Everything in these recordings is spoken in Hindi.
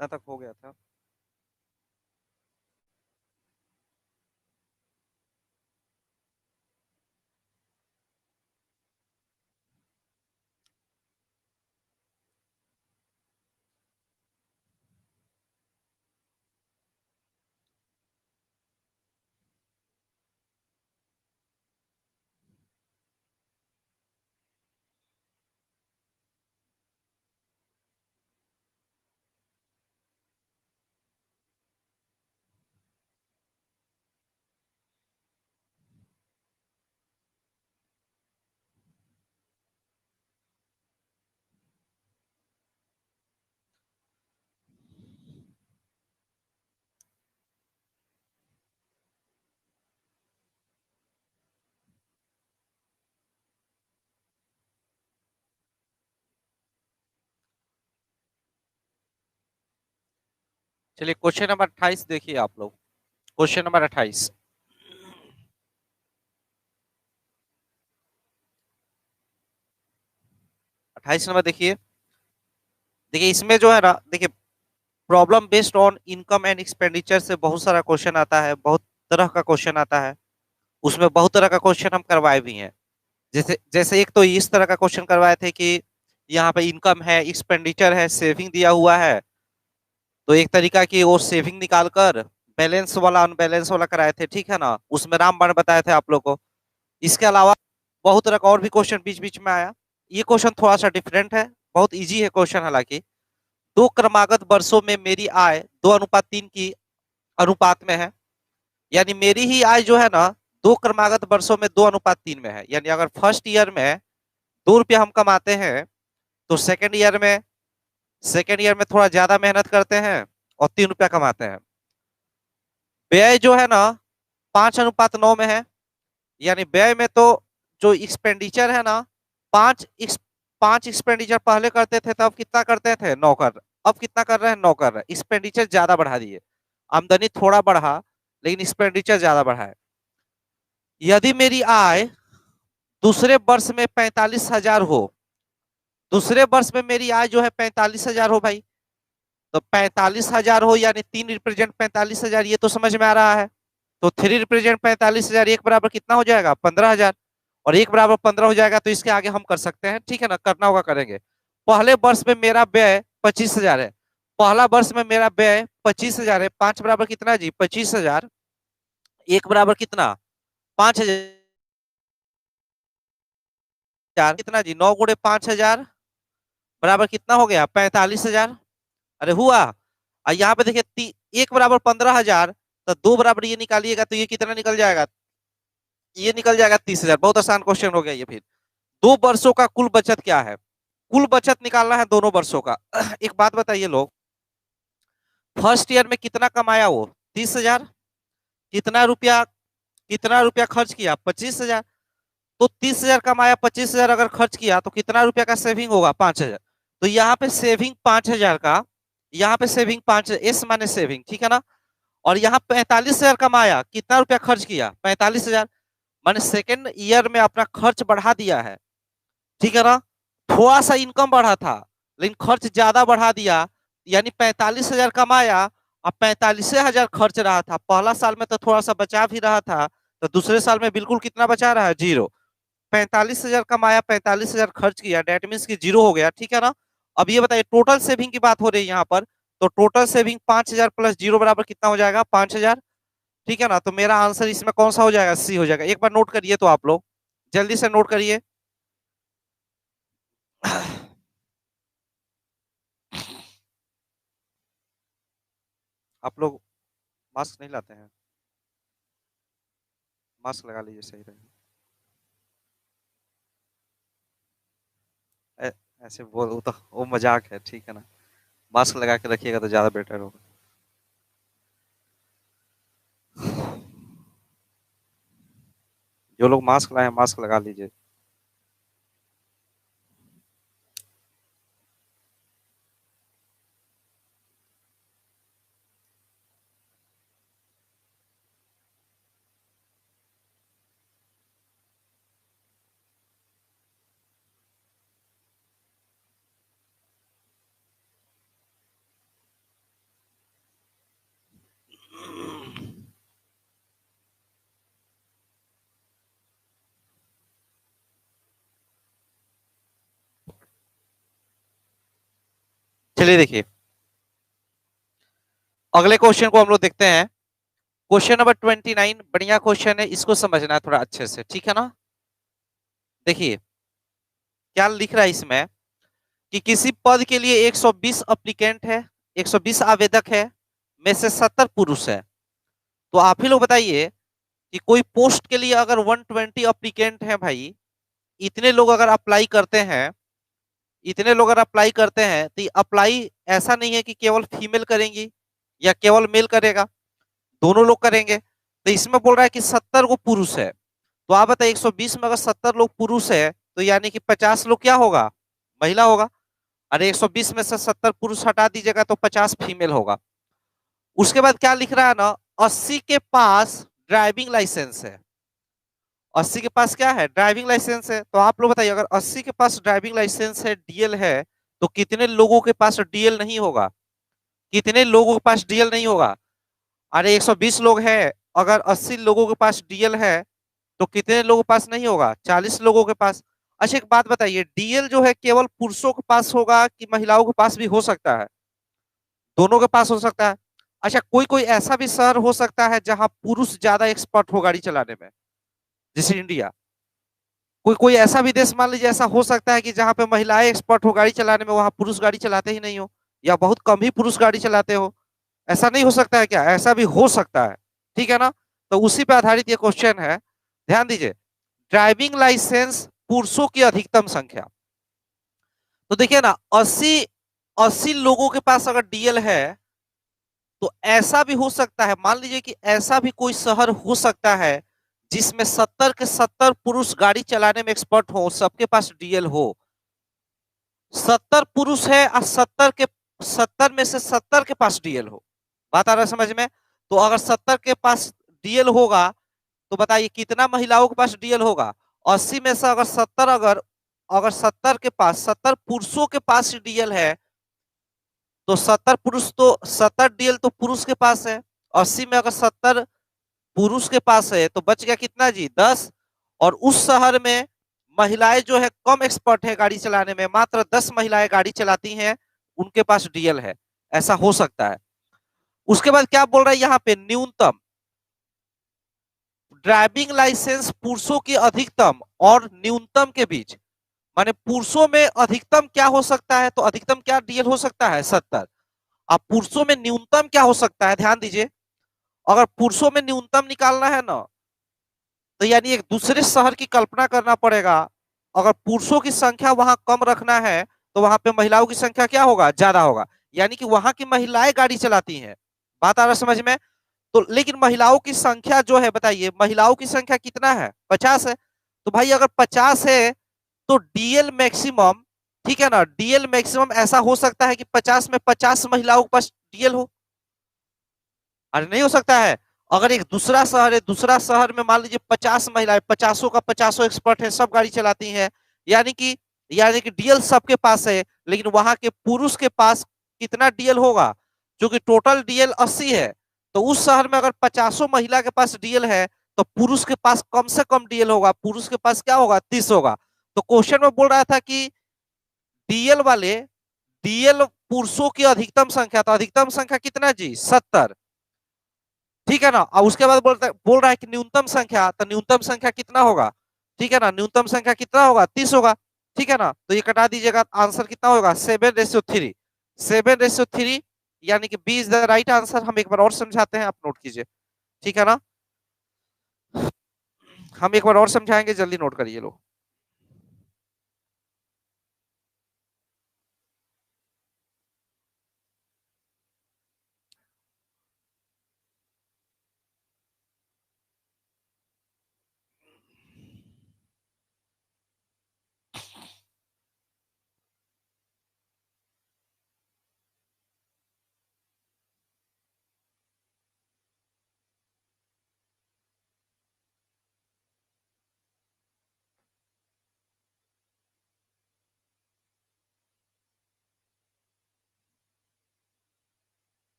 कितना तक हो गया था? चलिए क्वेश्चन नंबर 28 देखिए आप लोग। Question number 28। 28 नंबर देखिए। देखिए इसमें जो है ना, देखिए problem based on income and expenditure से बहुत सारा क्वेश्चन आता है, बहुत तरह का क्वेश्चन आता है। उसमें बहुत तरह का क्वेश्चन हम करवाए भी हैं। जैसे जैसे एक तो इस तरह का क्वेश्चन करवाए थे कि यहाँ पे इनकम है, एक्सपेंडिचर है, सेविंग दिया हुआ है, तो एक तरीका कि वो सेविंग निकाल कर बैलेंस वाला अनबैलेंस वाला कराए थे, ठीक है ना। उसमें रामबाण बताए थे आप लोग को। इसके अलावा बहुत तरह का और भी क्वेश्चन बीच बीच में आया। ये क्वेश्चन थोड़ा सा डिफरेंट है, बहुत इजी है क्वेश्चन हालांकि। दो क्रमागत वर्षों में मेरी आय 2:3 की अनुपात में है। यानी मेरी ही आय जो है ना, दो क्रमागत वर्षों में 2:3 में है। यानी अगर फर्स्ट ईयर में 2 रुपया हम कमाते हैं, तो सेकेंड ईयर में थोड़ा ज्यादा मेहनत करते हैं और 3 रुपया कमाते हैं। व्यय जो है ना, 5:9 में है। यानी व्यय में तो जो एक्सपेंडिचर है ना, पांच एक्सपेंडिचर पहले करते थे तब कितना करते थे, 9 कर। अब कितना कर रहे हैं, 9 कर रहे हैं। एक्सपेंडिचर ज्यादा बढ़ा दिए। आमदनी थोड़ा बढ़ा, लेकिन एक्सपेंडिचर ज्यादा बढ़ा है। यदि मेरी आय दूसरे वर्ष में 45,000 हो, दूसरे वर्ष में मेरी आय जो है 45,000 हो भाई, तो 45,000 हो यानी 3 रिप्रेजेंट 45,000, ये तो समझ में आ रहा है। तो 3 रिप्रेजेंट 45,000, एक बराबर कितना हो जाएगा, 15,000। और एक बराबर 15 हो जाएगा, तो इसके आगे हम कर सकते हैं, ठीक है ना, करना होगा करेंगे। पहले वर्ष में मेरा व्यय 25,000 है। पहला वर्ष में मेरा व्यय 25,000 है। 5 बराबर कितना जी, 25,000। एक बराबर कितना, 5,000। कितना जी, 9 × 5,000 बराबर कितना हो गया, 45,000। अरे हुआ। और यहाँ पे देखिए, एक बराबर 15,000, तो दो बराबर ये निकालिएगा तो ये कितना निकल जाएगा, ये निकल जाएगा 30,000। बहुत आसान क्वेश्चन हो गया ये फिर। 2 वर्षों का कुल बचत क्या है, कुल बचत निकालना है दोनों वर्षों का। एक बात बताइए लोग, फर्स्ट ईयर में कितना कमाया वो, 30,000। कितना रुपया, कितना रुपया खर्च किया, 25,000। तो 30,000 कमाया, 25,000 अगर खर्च किया, तो कितना रुपया का सेविंग होगा, 5,000। तो यहाँ पे सेविंग 5,000 का, यहाँ पे सेविंग 5, एस माने सेविंग, ठीक है ना। और यहाँ 45,000 कमाया, कितना रुपया खर्च किया, 45,000। मैंने सेकेंड ईयर में अपना खर्च बढ़ा दिया है, ठीक है ना। थोड़ा सा इनकम बढ़ा था, लेकिन खर्च ज्यादा बढ़ा दिया। यानी 45,000 कमाया और 45,000 खर्च रहा था। पहला साल में तो थोड़ा सा बचा भी रहा था, तो दूसरे साल में बिल्कुल कितना बचा रहा है, 0। 45,000 कमाया, 45,000 खर्च किया, डेट मीन्स की 0 हो गया, ठीक है ना। अब ये बताइए, टोटल सेविंग की बात हो रही है यहाँ पर। तो टोटल सेविंग 5,000 प्लस 0 बराबर कितना हो जाएगा, 5,000, ठीक है ना। तो मेरा आंसर इसमें कौन सा हो जाएगा, सी हो जाएगा। एक बार नोट करिए तो आप लोग, जल्दी से नोट करिए। आप लोग मास्क नहीं लाते हैं, मास्क लगा लीजिए, सही रहेगा। ऐ- ऐसे वो तो वो मजाक है, ठीक है ना। मास्क लगा के रखिएगा तो ज्यादा बेटर होगा। जो लोग मास्क लाए हैं, मास्क लगा लीजिए। चलिए देखिए, अगले क्वेश्चन को हम लोग देखते हैं। क्वेश्चन नंबर 29 बढ़िया क्वेश्चन है, इसको समझना है थोड़ा अच्छे से, ठीक है ना। देखिए क्या लिख रहा है इसमें कि किसी पद के लिए 120 अप्लीकेंट है, 120 आवेदक है, में से 70 पुरुष है। तो आप ही लोग बताइए कि कोई पोस्ट के लिए अगर 120 अप्लीकेंट है भाई, इतने लोग अगर अप्लाई करते हैं, इतने लोग अगर अप्लाई करते हैं, तो अप्लाई ऐसा नहीं है कि केवल फीमेल करेंगी या केवल मेल करेगा, दोनों लोग करेंगे। तो इसमें बोल रहा है कि 70 को पुरुष है। तो आप बताइए 120 में अगर 70 लोग पुरुष है, तो यानी कि 50 लोग क्या होगा, महिला होगा। अरे 120 में से 70 पुरुष हटा दीजिएगा तो 50 फीमेल होगा। उसके बाद क्या लिख रहा है ना, 80 के पास ड्राइविंग लाइसेंस है। 80 के पास क्या है, ड्राइविंग लाइसेंस है। तो आप लोग बताइए अगर 80 के पास ड्राइविंग लाइसेंस है, डीएल है, तो कितने लोगों के पास डीएल नहीं होगा, कितने लोगों के पास डीएल नहीं होगा। अरे 120 लोग हैं, अगर 80 लोगों के पास डीएल है तो कितने लोगों के पास नहीं होगा, 40 लोगों के पास। अच्छा एक बात बताइए, डीएल जो है केवल पुरुषों के पास होगा कि महिलाओं के पास भी हो सकता है, दोनों के पास हो सकता है। अच्छा कोई कोई ऐसा भी शहर हो सकता है जहां पुरुष ज्यादा एक्सपर्ट हो गाड़ी चलाने में, जैसे इंडिया। कोई कोई ऐसा भी देश मान लीजिए ऐसा हो सकता है कि जहां पे महिलाएं एक्सपर्ट हो गाड़ी चलाने में, वहां पुरुष गाड़ी चलाते ही नहीं हो, या बहुत कम ही पुरुष गाड़ी चलाते हो। ऐसा नहीं हो सकता है क्या, ऐसा भी हो सकता है, ठीक है ना। तो उसी पे आधारित ये क्वेश्चन है, ध्यान दीजिए। ड्राइविंग लाइसेंस पुरुषों की अधिकतम संख्या। तो देखिए ना, 80 लोगों के पास अगर डीएल है, तो ऐसा भी हो सकता है, मान लीजिए कि ऐसा भी कोई शहर हो सकता है जिसमें 70 के 70 पुरुष गाड़ी चलाने में एक्सपर्ट हो, सबके पास डीएल हो। 70 पुरुष है और 70 में से 70 के पास डीएल हो। बात आ रहा है समझ में। तो अगर 70 के पास डीएल होगा, तो बताइए कितना महिलाओं के पास डीएल होगा। 80 में से अगर 70, अगर अगर 70 के पास 70 पुरुषों के पास डीएल है, तो 70 पुरुष तो 70 डीएल तो पुरुष के पास है। 80 में अगर 70 पुरुष के पास है तो बच गया कितना जी, 10। और उस शहर में महिलाएं जो है कम एक्सपर्ट है गाड़ी चलाने में, मात्र 10 महिलाएं गाड़ी चलाती हैं, उनके पास डीएल है। ऐसा हो सकता है। उसके बाद क्या बोल रहा है यहाँ पे, न्यूनतम ड्राइविंग लाइसेंस पुरुषों की अधिकतम और न्यूनतम के बीच, माने पुरुषों में अधिकतम क्या हो सकता है, तो अधिकतम क्या डीएल हो सकता है, 70। अब पुरुषों में न्यूनतम क्या हो सकता है, ध्यान दीजिए। अगर पुरुषों में न्यूनतम निकालना है ना, तो यानी एक दूसरे शहर की कल्पना करना पड़ेगा। अगर पुरुषों की संख्या वहां कम रखना है, तो वहां पे महिलाओं की संख्या क्या होगा, ज्यादा होगा। यानी कि वहां की महिलाएं गाड़ी चलाती हैं। बात आ रहा समझ में। तो लेकिन महिलाओं की संख्या जो है, बताइए महिलाओं की संख्या कितना है, 50 है। तो भाई अगर 50 है तो डीएल मैक्सिमम, ठीक है ना, डीएल मैक्सिमम ऐसा हो सकता है कि 50 में 50 महिलाओं के पास डीएल हो। अरे नहीं हो सकता है। अगर एक दूसरा शहर है, दूसरा शहर में मान लीजिए 50 महिलाएं, 50 का 50 एक्सपर्ट है, सब गाड़ी चलाती हैं, यानी कि डीएल सबके पास है, लेकिन वहां के पुरुष के पास कितना डीएल होगा, जो कि टोटल डीएल 80 है। तो उस शहर में अगर 50 महिला के पास डीएल है, तो पुरुष के पास कम से कम डीएल होगा, पुरुष के पास क्या होगा, 30 होगा। तो क्वेश्चन में बोल रहा था कि डीएल वाले, डीएल पुरुषों की अधिकतम संख्या, तो अधिकतम संख्या कितना जी, 70, ठीक है ना। और उसके बाद बोल रहा है कि न्यूनतम संख्या, तो न्यूनतम संख्या कितना होगा, ठीक है ना, न्यूनतम संख्या कितना होगा, 30 होगा, ठीक है ना। तो ये कटा दीजिएगा, आंसर कितना होगा, 7:3। 7:3, यानी कि B is the right answer. हम एक बार और समझाते हैं, आप नोट कीजिए, ठीक है ना। हम एक बार और समझाएंगे, जल्दी नोट करिए लोग।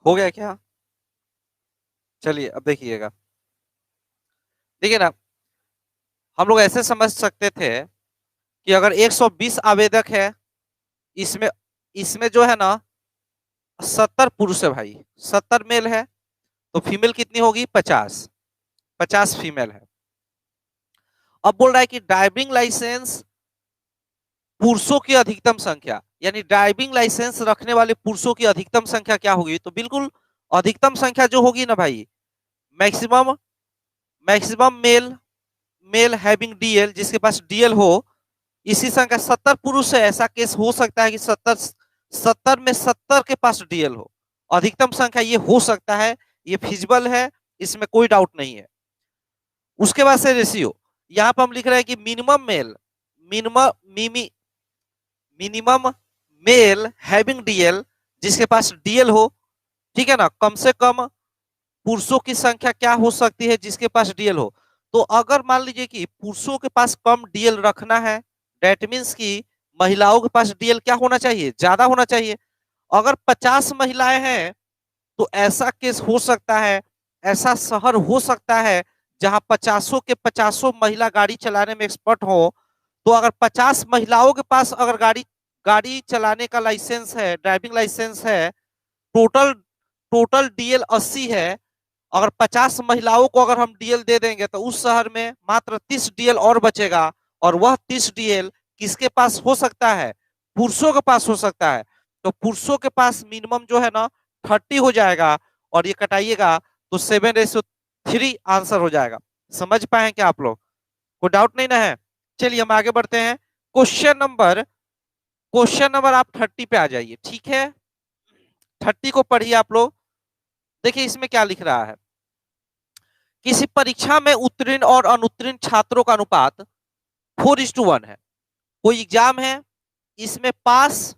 हो गया क्या, चलिए अब देखिएगा। देखिए ना, हम लोग ऐसे समझ सकते थे कि अगर 120 आवेदक है, इसमें इसमें जो है ना 70 पुरुष है भाई, 70 मेल है, तो फीमेल कितनी होगी 50, 50 फीमेल है। अब बोल रहा है कि ड्राइविंग लाइसेंस पुरुषों की अधिकतम संख्या, यानी ड्राइविंग लाइसेंस रखने वाले पुरुषों की अधिकतम संख्या क्या होगी, तो बिल्कुल अधिकतम संख्या जो होगी ना भाई, maximum maximum male male having DL, जिसके पास डीएल हो, इसी संख्या 70 पुरुष है, ऐसा केस हो सकता है कि 70 में 70 के पास डीएल हो, अधिकतम संख्या ये हो सकता है, ये फिजिबल है, इसमें कोई डाउट नहीं है। उसके बाद से रेशियो, यहाँ पर हम लिख रहे हैं कि मिनिमम मेल मिनिमम मिमी मिनिमम मेल हैविंग डीएल, जिसके पास डीएल हो, ठीक है ना, कम से कम पुरुषों की संख्या क्या हो सकती है जिसके पास डीएल हो। तो अगर मान लीजिए कि पुरुषों के पास कम डीएल रखना है, डेट मीन्स कि महिलाओं के पास डीएल क्या होना चाहिए, ज्यादा होना चाहिए। अगर 50 महिलाएं हैं तो ऐसा केस हो सकता है, ऐसा शहर हो सकता है जहां 50 के 50 महिला गाड़ी चलाने में एक्सपर्ट हो, तो अगर 50 महिलाओं के पास अगर गाड़ी गाड़ी चलाने का लाइसेंस है, ड्राइविंग लाइसेंस है, टोटल टोटल डीएल 80 है, अगर 50 महिलाओं को अगर हम डीएल दे देंगे तो उस शहर में मात्र 30 डीएल और बचेगा, और वह 30 डीएल किसके पास हो सकता है, पुरुषों के पास हो सकता है। तो पुरुषों के पास मिनिमम जो है ना 30 हो जाएगा, और ये कटाइएगा तो 7:3 आंसर हो जाएगा। समझ पाए क्या आप लोग, कोई डाउट नहीं ना है। चलिए हम आगे बढ़ते हैं। क्वेश्चन नंबर आप 30 पे आ जाइए, ठीक है, 30 को पढ़िए आप लोग। देखिए इसमें क्या लिख रहा है, किसी परीक्षा में उत्तीर्ण और अनुत्तीर्ण छात्रों का अनुपात 4:1 है। कोई एग्जाम है, इसमें पास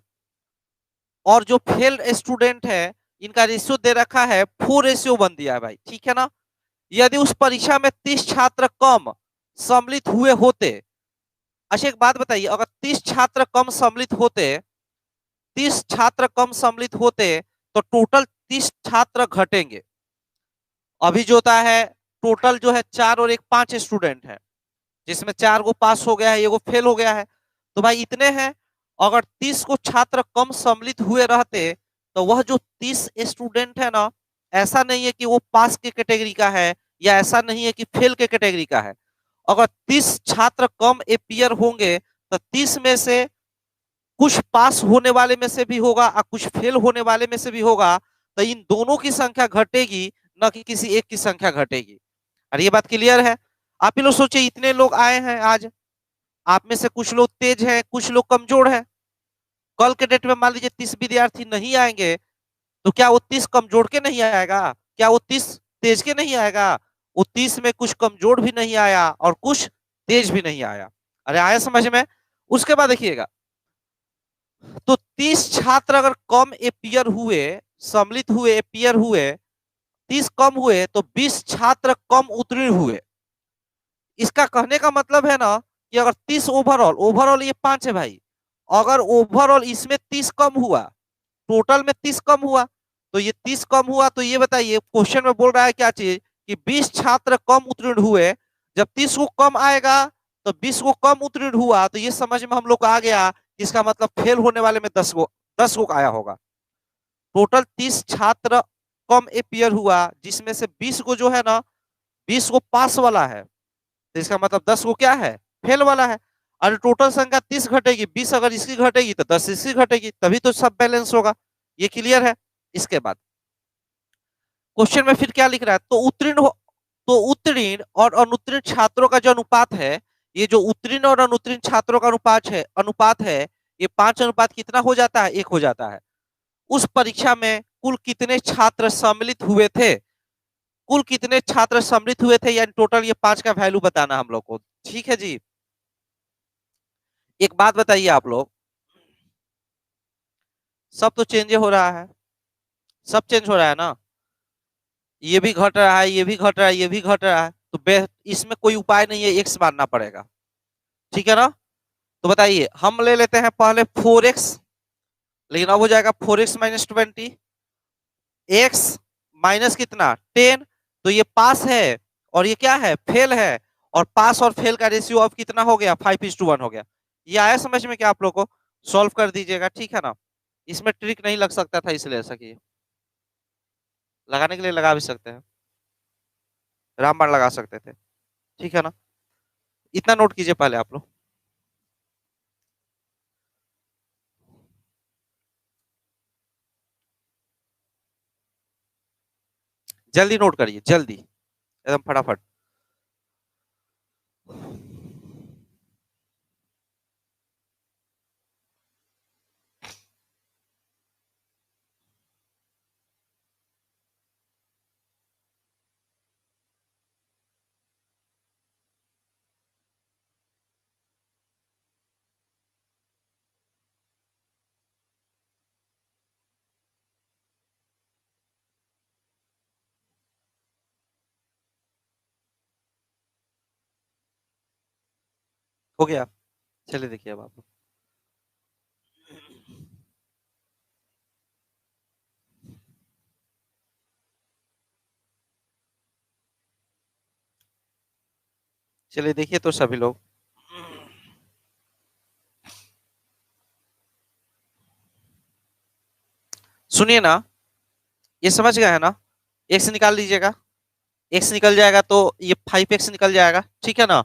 और जो फेल स्टूडेंट है इनका रेशियो दे रखा है 4:1 दिया है भाई, ठीक है ना। यदि उस परीक्षा में 30 छात्र कम सम्मिलित हुए होते, अच्छा एक बात बताइए, अगर 30 छात्र कम सम्मिलित होते, 30 छात्र कम सम्मिलित होते, तो टोटल 30 छात्र घटेंगे। अभी जो होता है टोटल जो है 4 और 1 5 स्टूडेंट है, जिसमें 4 को पास हो गया है, एगो फेल हो गया है, तो भाई इतने हैं। अगर 30 को छात्र कम सम्मिलित हुए रहते, तो वह जो 30 स्टूडेंट है ना, ऐसा नहीं है कि वो पास के कैटेगरी का है, या ऐसा नहीं है कि फेल के कैटेगरी का है। अगर 30 छात्र कम अपीयर होंगे तो 30 में से कुछ पास होने वाले में से भी होगा और कुछ फेल होने वाले में से भी होगा, तो इन दोनों की संख्या घटेगी, न कि किसी एक की संख्या घटेगी। और ये बात क्लियर है। आप ही लोग सोचिए, इतने लोग आए हैं आज, आप में से कुछ लोग तेज हैं, कुछ लोग कमजोर हैं। कल के डेट में मान लीजिए 30 विद्यार्थी नहीं आएंगे, तो क्या वो 30 कमजोर के नहीं आएगा, क्या वो 30 तेज के नहीं आएगा, वो 30 में कुछ कमजोर भी नहीं आया और कुछ तेज भी नहीं आया। अरे आया समझ में। उसके बाद देखिएगा, तो 30 छात्र अगर कम अपीयर हुए, सम्मिलित हुए, अपीयर हुए, 30 कम हुए, तो 20 छात्र कम उत्तीर्ण हुए। इसका कहने का मतलब है ना कि अगर 30 ओवरऑल ओवरऑल ये 5 है भाई, अगर ओवरऑल इसमें 30 कम हुआ, टोटल में 30 कम हुआ, तो ये 30 कम हुआ, तो ये बताइए क्वेश्चन में बोल रहा है क्या चीज, कि 20 छात्र कम उत्तीर्ण हुए। जब 30 को कम आएगा तो 20 को कम उत्तीर्ण हुआ, तो ये समझ में हम लोग को आ गया, इसका मतलब फेल होने वाले में 10 को आया होगा। टोटल 30 छात्र कम अपीयर हुआ, जिसमें से 20 को जो है ना, 20 को पास वाला है, तो इसका मतलब 10 को क्या है, फेल वाला है। और टोटल संख्या 30 घटेगी, 20 अगर इसकी घटेगी तो 10 इसकी घटेगी, तभी तो सब बैलेंस होगा। ये क्लियर है। इसके बाद क्वेश्चन में फिर क्या लिख रहा है, तो उत्तीर्ण और अनुत्तीर्ण छात्रों का जो अनुपात है, ये जो उत्तीर्ण और अनुत्तीर्ण छात्रों का अनुपात है, ये 5 अनुपात कितना हो जाता है, 1 हो जाता है। उस परीक्षा में कुल कितने छात्र सम्मिलित हुए थे, कुल कितने छात्र सम्मिलित हुए थे, यानी टोटल ये 5 का वैल्यू बताना हम लोग को, ठीक है जी। एक बात बताइए आप लोग, सब तो चेंज हो रहा है, सब चेंज हो रहा है ना, ये भी घट रहा है, ये भी घट रहा है, ये भी घट रहा है, तो इसमें कोई उपाय नहीं है, एक्स मानना पड़ेगा, ठीक है ना। तो बताइए, हम ले लेते हैं पहले 4x, लेकिन अब हो जाएगा 4x माइनस 20, x माइनस कितना 10, तो ये पास है और ये क्या है, फेल है, और पास और फेल का रेशियो अब कितना हो गया, 5:1 हो गया। ये आया समझ में क्या आप लोग को, सॉल्व कर दीजिएगा, ठीक है ना। इसमें ट्रिक नहीं लग सकता था इसलिए ऐसा किए। लगाने के लिए लगा भी सकते हैं, रामबाण लगा सकते थे। ठीक है ना, इतना नोट कीजिए पहले आप लोग। जल्दी नोट करिए, जल्दी एकदम फटाफट। हो गया, चलिए देखिए अब आप लोग। चलिए देखिए तो सभी लोग, सुनिए ना, ये समझ गए है ना। एक्स निकाल लीजिएगा, एक्स निकल जाएगा तो ये 5x निकल जाएगा, ठीक है ना।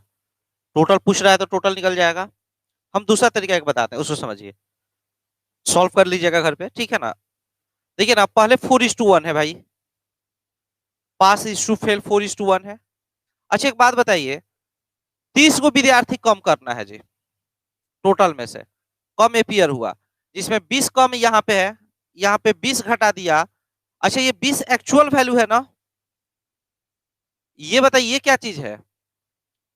टोटल पूछ रहा है तो टोटल निकल जाएगा। हम दूसरा तरीका एक बताते हैं, उसको समझिए, सॉल्व कर लीजिएगा घर पे, ठीक है ना। देखिए ना, पहले 4:1 है भाई, पास इज टू फेल 4:1 है। अच्छा एक बात बताइए, 30 को विद्यार्थी कम करना है जी, टोटल में से कम एपियर हुआ, जिसमें 20 कम यहाँ पे है, यहाँ पे 20 घटा दिया। अच्छा ये 20 एक्चुअल वैल्यू है ना, ये बताइए ये क्या चीज है।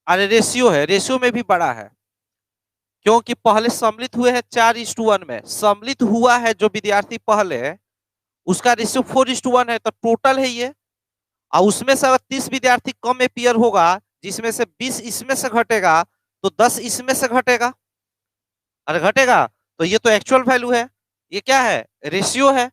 अरे रेशियो है, रेशियो में भी बड़ा है, क्योंकि पहले सम्मिलित हुए हैं 4:1 में, सम्मिलित हुआ है जो विद्यार्थी पहले, उसका रेशियो 4:1 है, तो टोटल है ये। और उसमें से अगर 30 विद्यार्थी कम एपियर होगा, जिसमें से 20 इसमें से घटेगा, तो 10 इसमें से घटेगा, अरे घटेगा, तो ये तो एक्चुअल वैल्यू है, ये क्या है, रेशियो है।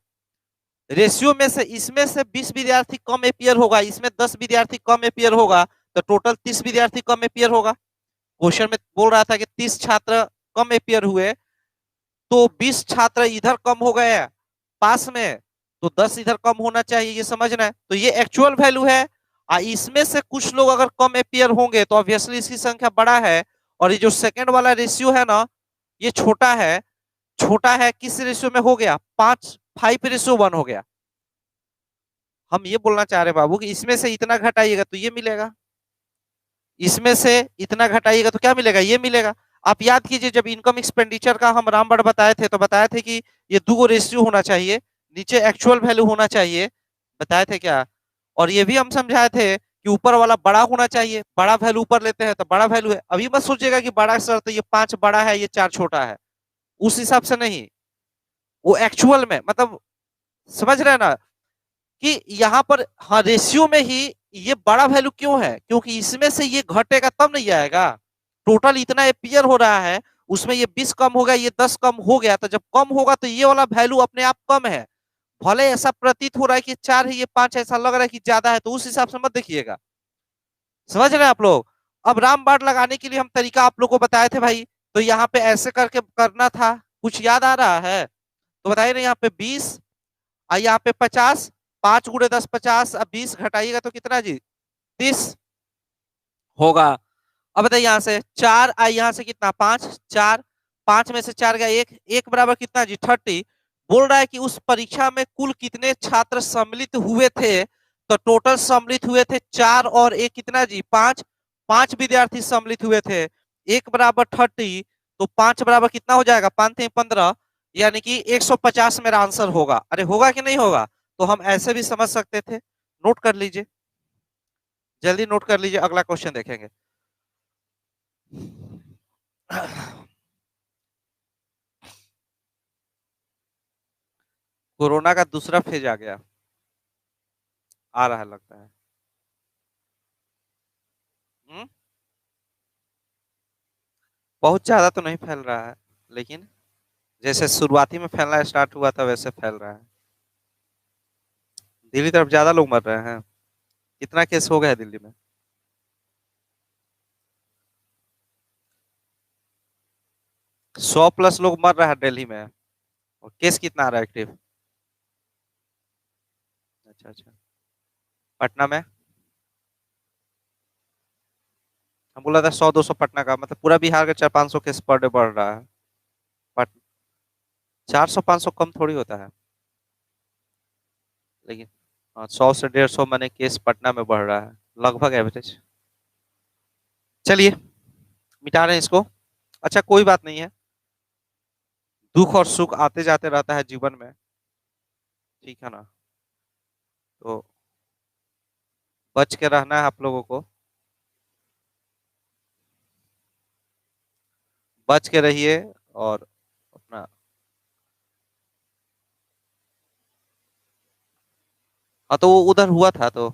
रेशियो में से इसमें से 20 विद्यार्थी कम एपियर होगा, इसमें 10 विद्यार्थी कम एपियर होगा, तो टोटल 30 विद्यार्थी कम एपियर होगा। क्वेश्चन में बोल रहा था कि 30 छात्र कम एपियर हुए, तो 20 छात्र इधर कम हो गए पास में, तो 10 इधर कम होना चाहिए, ये समझना है। तो ये एक्चुअल वैल्यू है, इसमें से कुछ लोग अगर कम एपियर होंगे तो ऑब्वियसली इसकी संख्या बड़ा है। और ये जो सेकंड वाला रेशियो है ना, ये छोटा है, छोटा है किस रेशियो में हो गया, 5:1 हो गया। हम ये बोलना चाह रहे हैं बाबू कि इसमें से इतना घटाइएगा तो ये मिलेगा, इसमें से इतना घटाइएगा तो क्या मिलेगा, ये मिलेगा। आप याद कीजिए जब इनकम एक्सपेंडिचर का हम रामबाण बताए थे, तो बताए थे कि ये दो रेशियो होना चाहिए, नीचे एक्चुअल वैल्यू होना चाहिए, बताए थे क्या। और ये भी हम समझाए थे कि ऊपर वाला बड़ा होना चाहिए, बड़ा वैल्यू ऊपर लेते हैं तो बड़ा वैल्यू है। अभी मत सोचिएगा कि बड़ा सर तो ये 5 बड़ा है ये 4 छोटा है, उस हिसाब से नहीं, वो एक्चुअल में मतलब, समझ रहे हैं ना, कि यहाँ पर हाँ रेशियो में ही ये बड़ा वैल्यू क्यों है, क्योंकि इसमें से ये घटेगा तब नहीं आएगा। टोटल इतना एपियर हो रहा है, उसमें ये 20 कम हो गया, ये 10 कम हो गया, तो जब कम होगा तो ये वाला वैल्यू अपने आप कम है। भले ऐसा प्रतीत हो रहा है कि 4 है ये 5, ऐसा लग रहा है कि ज्यादा है, तो उस हिसाब से मत देखिएगा। समझ रहे हैं आप लोग। अब रामबाण लगाने के लिए हम तरीका आप लोग को बताए थे भाई, तो यहाँ पे ऐसे करके करना था, कुछ याद आ रहा है तो बताइए ना। यहाँ पे 20 और यहाँ पे 50, 5 × 10 50, अब 20 घटाइएगा तो कितना जी, 30 होगा। अब बताइए यहाँ से 4 आई, यहाँ से कितना 5, 4, 5 में से 4 गया 1, 1 बराबर कितना जी 30। बोल रहा है कि उस परीक्षा में कुल कितने छात्र सम्मिलित हुए थे, तो टोटल सम्मिलित हुए थे 4 और 1 कितना जी 5, 5 विद्यार्थी सम्मिलित हुए थे, 1 बराबर 30, तो 5 बराबर कितना हो जाएगा, 5 × 15, यानी कि 150 मेरा आंसर होगा। अरे होगा कि नहीं होगा, तो हम ऐसे भी समझ सकते थे। नोट कर लीजिए, जल्दी नोट कर लीजिए, अगला क्वेश्चन देखेंगे। कोरोना का दूसरा फेज आ गया, आ रहा है लगता है। हम्म? बहुत ज्यादा तो नहीं फैल रहा है, लेकिन जैसे शुरुआती में फैलना स्टार्ट हुआ था वैसे फैल रहा है। दिल्ली तरफ ज्यादा लोग मर रहे हैं, कितना केस हो गया है दिल्ली में। 100+ लोग मर रहा है दिल्ली में। और केस कितना आ रहा है एक्टिव? अच्छा अच्छा। पटना में हम बोला था 100-200 पटना का, मतलब पूरा बिहार का 400-500 केस पर डे बढ़ रहा है। पट 400-500 कम थोड़ी होता है, लेकिन हाँ, 100 से 150 मैंने केस पटना में बढ़ रहा है, लगभग एवरेज। चलिए मिटा रहे हैं इसको। अच्छा कोई बात नहीं है, दुख और सुख आते जाते रहता है जीवन में, ठीक है ना? तो बच के रहना है आप लोगों को, बच के रहिए। और अपना, हाँ तो वो उधर हुआ था तो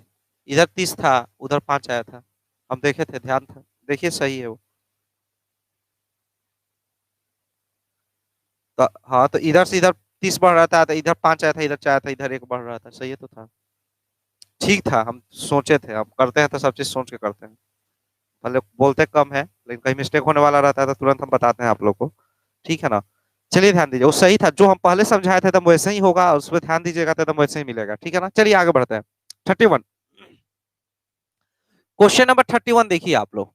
इधर 30 था, उधर 5 आया था, हम देखे थे, ध्यान था, देखिए सही है वो। तो हाँ तो इधर से इधर 30 बढ़ रहा था, तो इधर 5 आया था, इधर 4 था, इधर 1 बढ़ रहा था, सही है तो था, ठीक था। हम सोचे थे, हम करते हैं तो सब चीज सोच के करते हैं, भले बोलते कम है लेकिन कहीं मिस्टेक होने वाला रहता है तो तुरंत हम बताते हैं आप लोग को, ठीक है ना? चलिए ध्यान दीजिए, वो सही था, जो हम पहले समझाए थे तब वैसे ही होगा, उस पर ध्यान दीजिएगा तो वैसे ही मिलेगा, ठीक है ना? चलिए आगे बढ़ते हैं। 31, क्वेश्चन नंबर 31 देखिए आप लोग,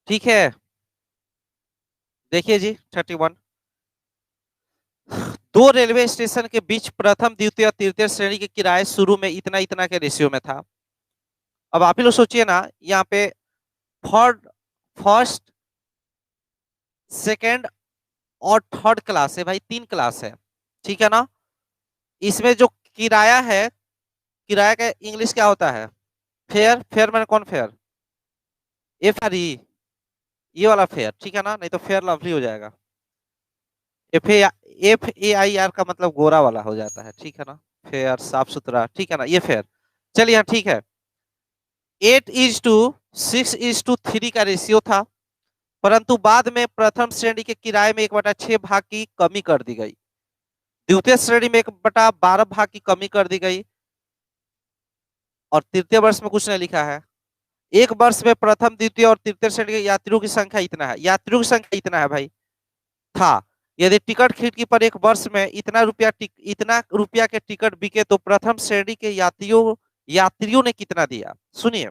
ठीक है? देखिए जी 31, दो रेलवे स्टेशन के बीच प्रथम द्वितीय और तृतीय श्रेणी के किराए शुरू में इतना इतना के रेशियो में था। अब आप ही लोग सोचिए ना, यहाँ पे थर्ड, फर्स्ट, सेकंड और थर्ड क्लास है भाई, 3 क्लास है, ठीक है ना? इसमें जो किराया है, किराया का इंग्लिश क्या होता है? फेयर, फेयर मैंने कौन फेयर? एफ आर ई, ये वाला फेयर, ठीक है ना? नहीं तो फेयर लवली हो जाएगा। एफ ए आई आर का मतलब गोरा वाला हो जाता है, ठीक है ना? फेयर, साफ सुथरा, ठीक है ना? ये फेयर। चलिए हाँ ठीक है। 8:6:3 का रेशियो था, परंतु बाद में प्रथम श्रेणी के किराए में 1/6 भाग की कमी कर दी गई, द्वितीय श्रेणी में 1/12 भाग की कमी कर दी गई, और तृतीय वर्ष में कुछ नहीं लिखा है। एक वर्ष में प्रथम द्वितीय और तृतीय श्रेणी के यात्रियों की संख्या इतना है, यात्रियों की संख्या इतना है भाई, था। यदि टिकट खिड़की पर एक वर्ष में इतना रुपया के टिकट बिके तो प्रथम श्रेणी के यात्रियों यात्रियों ने कितना दिया? सुनिए,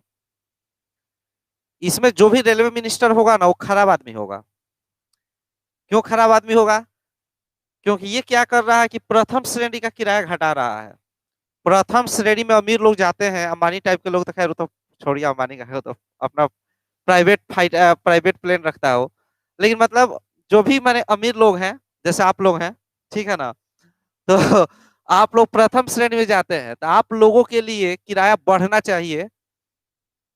इसमें जो भी रेलवे मिनिस्टर होगा ना वो खराब आदमी होगा। क्यों खराब आदमी होगा? क्योंकि ये क्या कर रहा है कि प्रथम श्रेणी का किराया घटा रहा है। प्रथम श्रेणी में अमीर लोग जाते हैं, अंबानी टाइप के लोग तो खैर वो तो छोड़िए, अंबानी का है तो अपना प्राइवेट प्लेन रखता हो, लेकिन मतलब जो भी माने अमीर लोग हैं, जैसे आप लोग हैं, ठीक है ना? तो आप लोग प्रथम श्रेणी में जाते हैं, तो आप लोगों के लिए किराया बढ़ना चाहिए,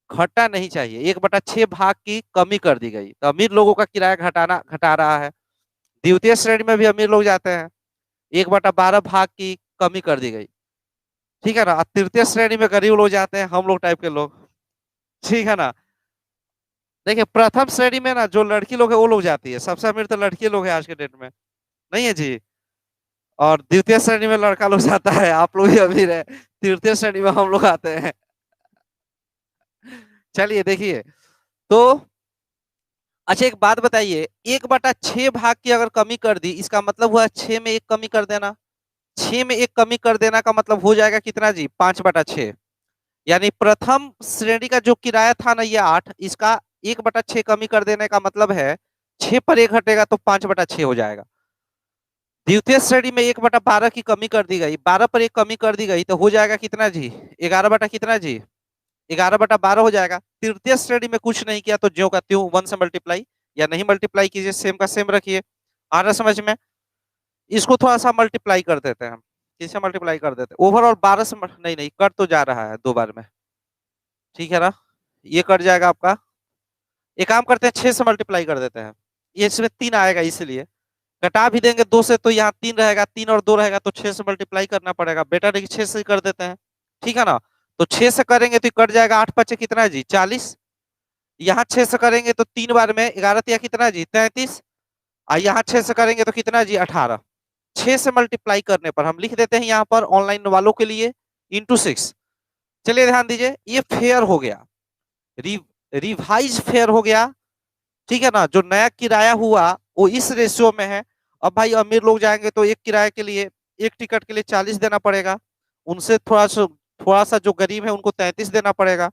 घटना नहीं चाहिए। 1/6 भाग की कमी कर दी गई, तो अमीर लोगों का किराया घटा रहा है। द्वितीय श्रेणी में भी अमीर लोग जाते हैं, 1/12 भाग की कमी कर दी गई, ठीक है ना? और तृतीय श्रेणी में गरीब लोग जाते हैं, हम लोग टाइप के लोग, ठीक है ना? देखिए प्रथम श्रेणी में ना जो लड़की लोग है वो लोग जाती है, सबसे अमीर तो लड़की लोग है आज के डेट में, नहीं है जी? और द्वितीय श्रेणी में लड़का लोग जाता है, आप लोग भी अमीर है, तृतीय श्रेणी में हम लोग आते हैं। चलिए देखिए, तो अच्छा एक बात बताइए, 1/6 भाग की अगर कमी कर दी, इसका मतलब हुआ 6 में एक कमी कर देना। 6 में एक कमी कर देना का मतलब हो जाएगा कितना जी? 5/6। यानी प्रथम श्रेणी का जो किराया था ना ये 8, इसका 1/6 कमी कर देने का मतलब है 6 पर 1 घटेगा तो 5/6 हो जाएगा। द्वितीय श्रेणी में 1/12 की कमी कर दी गई, 12 पर 1 कमी कर दी गई तो हो जाएगा कितना जी? 11 बटा कितना जी? 11/12 हो जाएगा। तृतीय श्रेणी में कुछ नहीं किया तो ज्यो का त्यों 1 से मल्टीप्लाई, या नहीं मल्टीप्लाई कीजिए, सेम का सेम रखिए। आ रहा समझ में? इसको थोड़ा सा मल्टीप्लाई कर देते हैं हम, किससे मल्टीप्लाई कर देते हैं? ओवरऑल 12 से नहीं नहीं कट तो जा रहा है 2 बार में, ठीक है ना? ये कट जाएगा आपका। एक काम करते हैं 6 से मल्टीप्लाई कर देते हैं, ये इसमें 3 आएगा इसलिए घटा भी देंगे 2 से, तो यहाँ 3 रहेगा, 3 और 2 रहेगा, तो 6 से मल्टीप्लाई करना पड़ेगा, बेटर है कि 6 से ही कर देते हैं, ठीक है ना? तो 6 से करेंगे तो कट जाएगा, 8×5 कितना है जी? 40। यहाँ 6 से करेंगे तो 3 बार में 11 या कितना जी? 33। और यहाँ 6 से करेंगे तो कितना जी? 18। 6 से मल्टीप्लाई करने पर हम लिख देते हैं यहाँ पर ऑनलाइन वालों के लिए ×6। चलिए ध्यान दीजिए, ये फेयर हो गया, रिवाइज फेयर हो गया, ठीक है ना? जो नया किराया हुआ वो इस रेशियो में है, अब भाई अमीर लोग जाएंगे तो एक किराए के लिए, एक टिकट के लिए 40 देना पड़ेगा। उनसे थोड़ा सा जो गरीब है उनको 33 देना पड़ेगा।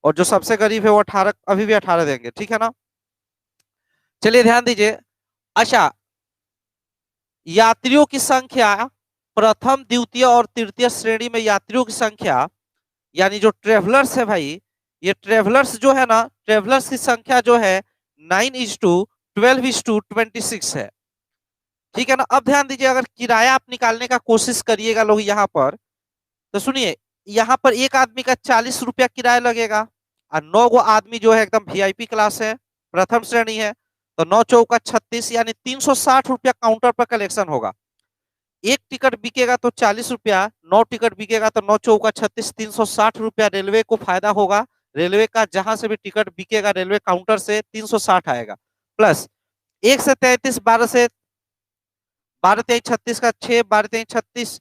और जो सबसे गरीब है वो 18, अभी भी 18 देंगे, ठीक है ना। चलिए ध्यान दीजिए। अच्छा, यात्रियों की संख्या, प्रथम द्वितीय और तृतीय श्रेणी में यात्रियों की संख्या, यानी जो ट्रेवलर्स है भाई, ये ट्रेवलर्स जो है ना, ट्रेवलर्स की संख्या जो है 9:12:26 है। ठीक है ना। अब ध्यान दीजिए, अगर किराया आप निकालने का कोशिश करिएगा लोग यहाँ पर, तो सुनिए, यहाँ पर एक आदमी का 40 रुपया किराया लगेगा, और 9 गो आदमी जो है एकदम वीआईपी क्लास है, प्रथम श्रेणी है, तो 9 × 4 = 36, यानी 360 रुपया काउंटर पर कलेक्शन होगा। एक टिकट बिकेगा तो 40 रुपया, 9 टिकट बिकेगा तो 9 × 4 = 36, 360 रुपया रेलवे को फायदा होगा। रेलवे का जहां से भी टिकट बिकेगा रेलवे काउंटर से 360 आएगा, प्लस 1 से 33, 12 का 6, 12×3 = 36,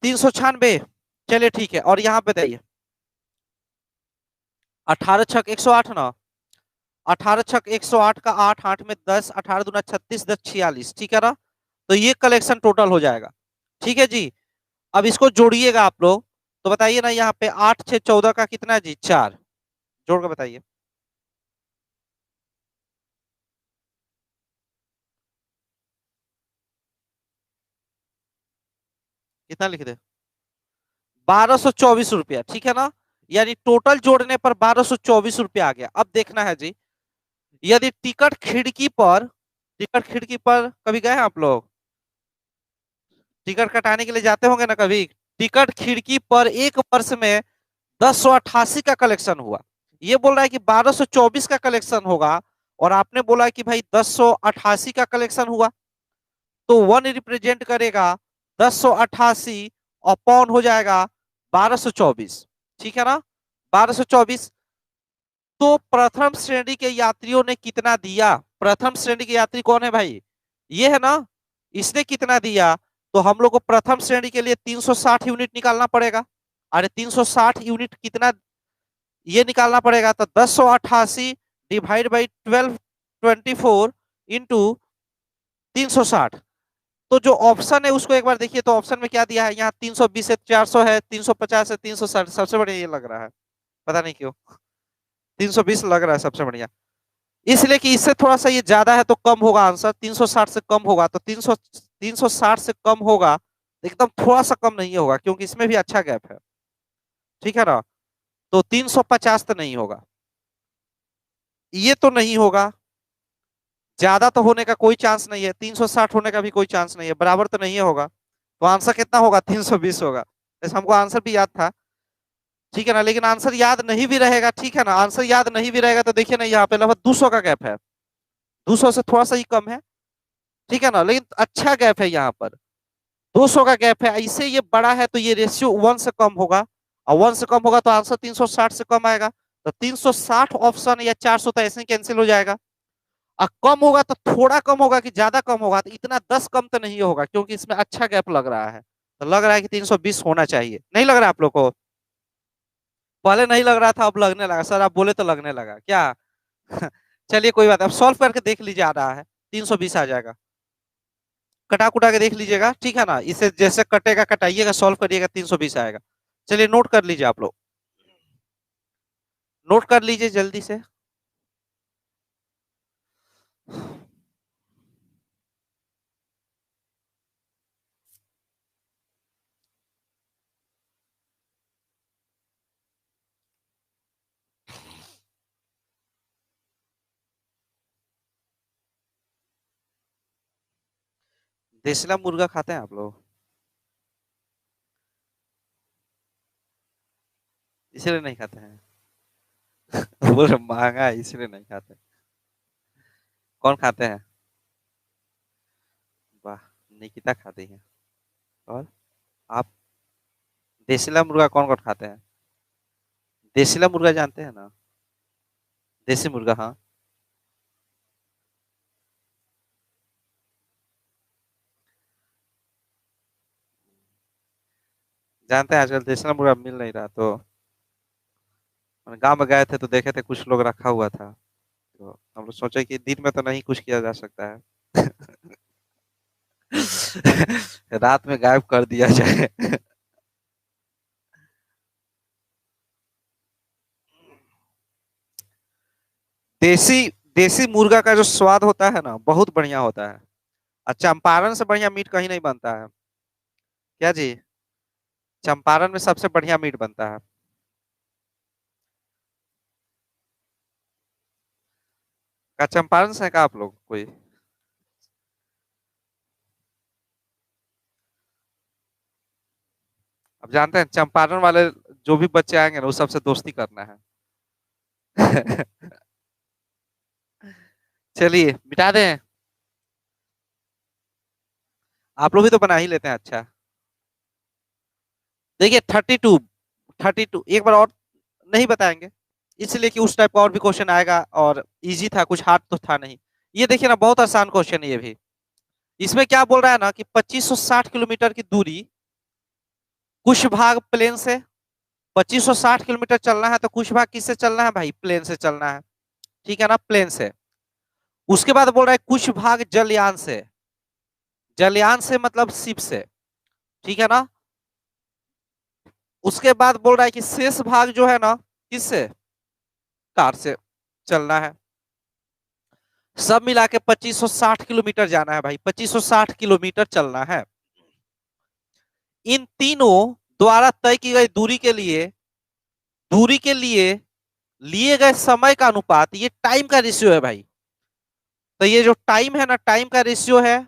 396। चलिए ठीक है, और यहाँ पे बताइए 18×6 = 108 ना, 18×6 = 108 का 8, 8 में 10, 18×2 = 36, 10 = 46, ठीक है ना। तो ये कलेक्शन टोटल हो जाएगा। ठीक है जी। अब इसको जोड़िएगा आप लोग, तो बताइए ना, यहाँ पे 8×6 = 14 का कितना है जी, 4। जोड़ के बताइए कितना लिख दे। 1224 रुपया, ठीक है ना। यानी टोटल जोड़ने पर 1224 रुपया आ गया। अब देखना है जी, यदि टिकट खिड़की पर कभी गए हैं आप लोग, टिकट कटाने के लिए जाते होंगे ना कभी। टिकट खिड़की पर एक वर्ष में 1088 का कलेक्शन हुआ। ये बोल रहा है कि 1224 का कलेक्शन होगा, और आपने बोला कि भाई 1088 का कलेक्शन हुआ, तो वन रिप्रेजेंट करेगा 1088 अपॉन हो जाएगा 1224, ठीक है ना। 1224। तो प्रथम श्रेणी के यात्रियों ने कितना दिया, प्रथम श्रेणी के यात्री कौन है भाई, ये है ना। इसने कितना दिया, तो हम लोग को प्रथम श्रेणी के लिए 360 यूनिट निकालना पड़ेगा। अरे 360 यूनिट कितना, ये निकालना पड़ेगा, तो 1088 डिवाइड बाई 1224 इंटू 360। तो जो ऑप्शन है उसको एक बार देखिए, तो ऑप्शन में क्या दिया है, यहाँ 320 है, 400 है, 350 है, 360, सबसे बढ़िया ये लग रहा है, पता नहीं क्यों 320 लग रहा है सबसे बढ़िया। इसलिए कि इससे थोड़ा सा ये ज्यादा है तो कम होगा आंसर, 360 से कम होगा तो 360 से कम होगा, एकदम थोड़ा सा कम नहीं होगा, क्योंकि इसमें भी अच्छा गैप है, ठीक है ना। तो 350 तो नहीं होगा, ये तो नहीं होगा, ज्यादा तो होने का कोई चांस नहीं है, 360 होने का भी कोई चांस नहीं है, बराबर तो नहीं होगा। तो आंसर कितना होगा, 320 होगा। जैसे हमको आंसर भी याद था, ठीक है ना, लेकिन आंसर याद नहीं भी रहेगा, ठीक है ना, आंसर याद नहीं भी रहेगा तो देखिए ना, यहाँ पे लगभग 200 का गैप है, 200 से थोड़ा सा ही कम है, ठीक है ना, लेकिन अच्छा गैप है यहाँ पर, 200 का गैप है। इससे ये बड़ा है तो ये रेशियो 1 से कम होगा, और 1 से कम होगा तो आंसर 360 से कम आएगा। तो 360 ऑप्शन या 400 तो ऐसे ही कैंसिल हो जाएगा। और कम होगा तो थोड़ा कम होगा कि ज्यादा कम होगा, तो इतना 10 कम तो नहीं होगा, क्योंकि इसमें अच्छा गैप लग रहा है, तो लग रहा है कि 320 होना चाहिए। नहीं लग रहा है आप लोग को, पहले नहीं लग रहा था अब लगने लगा, सर आप बोले तो लगने लगा क्या। चलिए कोई बात, अब सॉल्व करके देख लीजिए, आ रहा है 320 आ जाएगा। कटा कुटा के देख लीजिएगा, ठीक है ना, इसे जैसे कटेगा कटाइएगा, सॉल्व करिएगा, 320 आएगा। चलिए नोट कर लीजिए आप लोग, नोट कर लीजिए जल्दी से। देसला मुर्गा खाते हैं आप लोग, इसलिए नहीं खाते हैं। बोल रहे महंगा है इसलिए नहीं खाते। कौन खाते हैं, वाह, निकिता खाती है। और आप, देसीला मुर्गा कौन कौन खाते हैं, देसीला मुर्गा जानते हैं ना, देसी मुर्गा, हाँ। जानते हैं आजकल देसी मुर्गा मिल नहीं रहा, तो गांव में गए थे तो देखे थे कुछ लोग रखा हुआ था, तो हम लोग सोचे कि दिन में तो नहीं कुछ किया जा सकता है, रात में गायब कर दिया जाए। देसी देसी मुर्गा का जो स्वाद होता है ना बहुत बढ़िया होता है। और चंपारण से बढ़िया मीट कहीं नहीं बनता है। क्या जी? चंपारण में सबसे बढ़िया मीट बनता है। क्या चंपारण से है क्या आप लोग कोई? अब जानते हैं चंपारण वाले जो भी बच्चे आएंगे ना वो सबसे दोस्ती करना है। चलिए मिटा दें। आप लोग भी तो बना ही लेते हैं अच्छा। देखिए 32 एक बार और नहीं बताएंगे इसलिए कि उस टाइप का और भी क्वेश्चन आएगा और इजी था, कुछ हार्ड तो था नहीं। ये देखिए ना बहुत आसान क्वेश्चन है ये भी। इसमें क्या बोल रहा है ना कि 2560 किलोमीटर की दूरी कुछ भाग प्लेन से, 2560 किलोमीटर चलना है तो कुछ भाग किससे चलना है भाई? प्लेन से चलना है। ठीक है ना, प्लेन से। उसके बाद बोल रहा है कुछ भाग जलयान से। जलयान से मतलब शिप से। ठीक है ना। उसके बाद बोल रहा है कि शेष भाग जो है ना किससे? कार से चलना है। सब मिला के 2560 किलोमीटर जाना है भाई, 2560 किलोमीटर चलना है। इन तीनों द्वारा तय की गई दूरी के लिए लिए गए समय का अनुपात, ये टाइम का रेशियो है भाई। तो ये जो टाइम है ना, टाइम का रेशियो है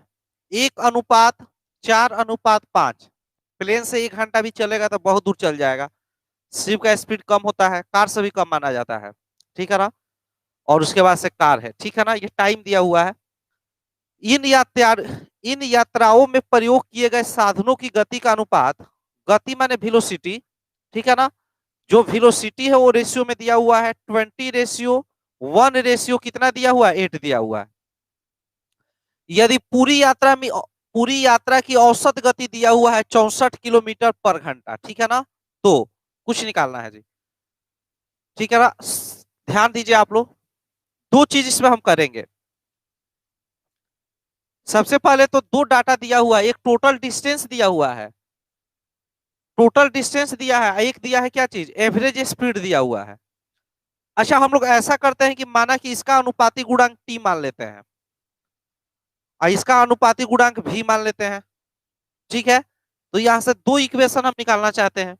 1:4:5। प्लेन से 1 घंटा भी चलेगा तो बहुत दूर चल जाएगा। शिप का स्पीड कम होता है, कार से भी कम माना जाता है। ठीक है ना। और उसके बाद से कार है। ठीक है ना, ये टाइम दिया हुआ है। इन यात्रा इन यात्राओं में प्रयोग किए गए साधनों की गति का अनुपात, गति माने वेलोसिटी। ठीक है ना। जो वेलोसिटी है वो रेशियो में दिया हुआ है 20:1 कितना दिया हुआ है? 8 दिया हुआ है। यदि पूरी यात्रा की औसत गति दिया हुआ है 64 किलोमीटर पर घंटा। ठीक है ना। तो कुछ निकालना है जी। ठीक है ना। ध्यान दीजिए आप लोग, दो चीज इसमें हम करेंगे। सबसे पहले तो दो डाटा दिया हुआ है, एक टोटल डिस्टेंस दिया हुआ है। टोटल डिस्टेंस दिया है, एक दिया है क्या चीज? एवरेज स्पीड दिया हुआ है। अच्छा हम लोग ऐसा करते हैं कि माना कि इसका अनुपाती गुणांक टी मान लेते हैं और इसका अनुपाती गुणांक भी मान लेते हैं। ठीक है। तो यहां से दो इक्वेशन हम निकालना चाहते हैं।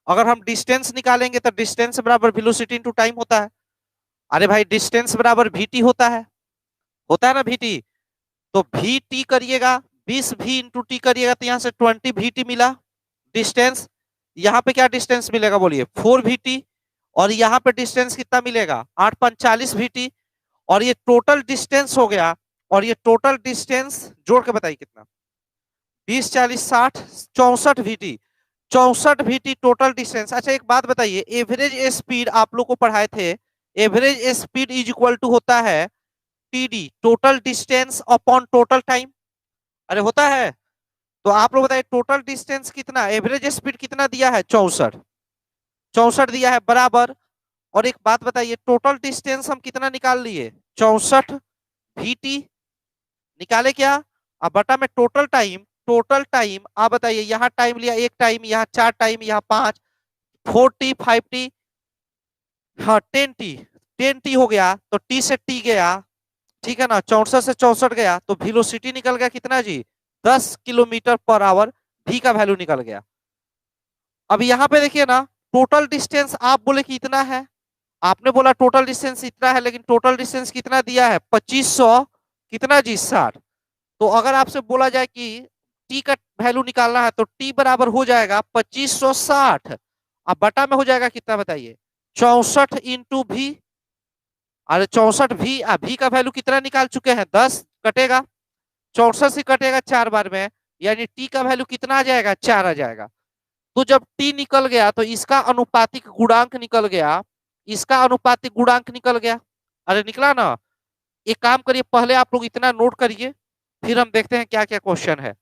अगर हम डिस्टेंस निकालेंगे तो डिस्टेंस बराबर वेलोसिटी इंटू टाइम होता है। अरे भाई डिस्टेंस बराबर वीटी होता है ना वीटी। तो वी टी करिएगा, 20 v इंटू टी करिएगा तो यहाँ से 20 वी टी मिला डिस्टेंस। यहाँ पे क्या डिस्टेंस मिलेगा बोलिए? 4 वी टी। और यहाँ पे डिस्टेंस कितना मिलेगा? 8:45 वी टी। और ये टोटल डिस्टेंस हो गया। और ये टोटल डिस्टेंस जोड़ के बताइए कितना? 20 40 60 64 we T. 64 we T total distance. अच्छा एक बात बताइए, एवरेज स्पीड आप लोग को पढ़ाए थे, average speed is equal to होता है TD, total distance upon total time. अरे होता है। तो आप लोग बताइए टोटल डिस्टेंस कितना, एवरेज स्पीड कितना दिया है? 64। 64 दिया है बराबर। और एक बात बताइए टोटल डिस्टेंस हम कितना निकाल लिए? 64 वी टी। निकाले क्या? अब बटा में टोटल टाइम आप बताइए, यहाँ टाइम लिया एक टाइम, यहाँ 4 टाइम, यहाँ 5, 4 टी 5 टी, हाँ 10 टी। 10 टी हो गया तो टी से टी गया। ठीक है ना, 64 से 64 गया तो वेलोसिटी निकल गया कितना जी? 10 किलोमीटर पर आवर। भी का वैल्यू निकल गया। अब यहाँ पे देखिए ना, टोटल डिस्टेंस आप बोले कि इतना है, आपने बोला टोटल डिस्टेंस इतना है, लेकिन टोटल डिस्टेंस कितना दिया है? 2500 कितना जी? 60। तो अगर आपसे बोला जाए कि टी का वैल्यू निकालना है तो टी बराबर हो जाएगा 2560। अब बटा में हो जाएगा कितना बताइए? 64 इंटू भी। अरे 64 भी का वैल्यू कितना निकाल चुके हैं? 10 कटेगा, 64 से कटेगा 4 बार में, यानी टी का वैल्यू कितना आ जाएगा? 4 आ जाएगा। तो जब टी निकल गया तो इसका अनुपातिक गुणांक निकल गया, इसका अनुपातिक गुणांक निकल गया। अरे निकला ना। एक काम करिए, पहले आप लोग इतना नोट करिए, फिर हम देखते हैं क्या क्या क्वेश्चन है।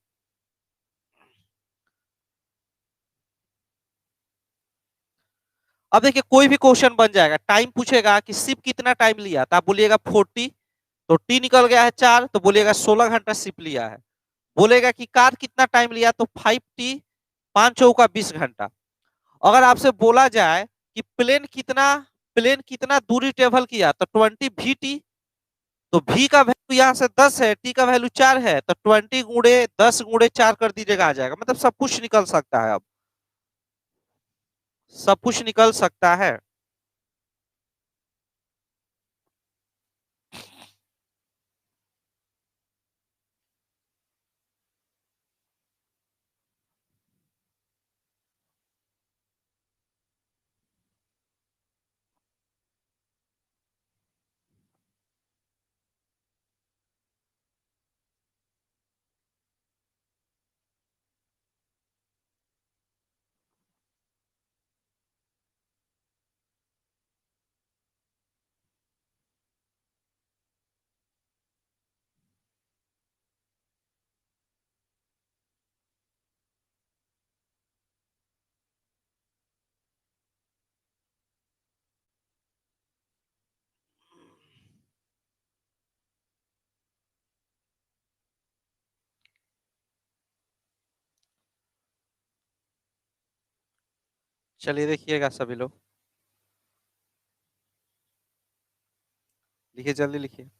अब देखिए कोई भी क्वेश्चन बन जाएगा, टाइम पूछेगा कि सिर्फ कितना टाइम लिया तो आप बोलिएगा 40। तो टी निकल गया है 4, तो बोलिएगा 16 घंटा शिप लिया है। बोलेगा कि कार कितना टाइम लिया, तो 5T, 5×4 = 20 घंटा। अगर आपसे बोला जाए कि प्लेन कितना दूरी ट्रेवल किया, तो 20 VT। तो V का वैल्यू यहाँ से 10 है, T का वैल्यू 4 है, तो 20 × 10 × 4 कर दीजिएगा, आ जाएगा। मतलब सब कुछ निकल सकता है, अब सब कुछ निकल सकता है। चलिए देखिएगा सभी लोग, लिखिए, जल्दी लिखिए।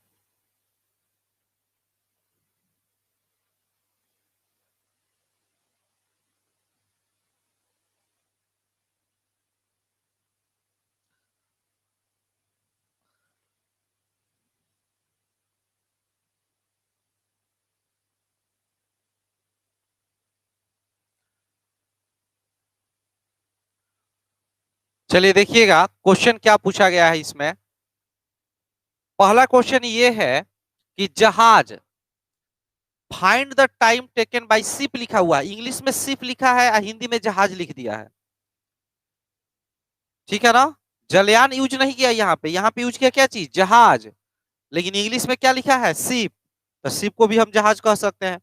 चलिए देखिएगा क्वेश्चन क्या पूछा गया है इसमें। पहला क्वेश्चन ये है कि जहाज, find the time taken by ship लिखा हुआ है, इंग्लिश में शिप लिखा है और हिंदी में जहाज लिख दिया है, ठीक है ना। जलयान यूज नहीं किया यहाँ पे यूज किया क्या चीज, जहाज। लेकिन इंग्लिश में क्या लिखा है, शिप। तो शिप को भी हम जहाज कह सकते हैं,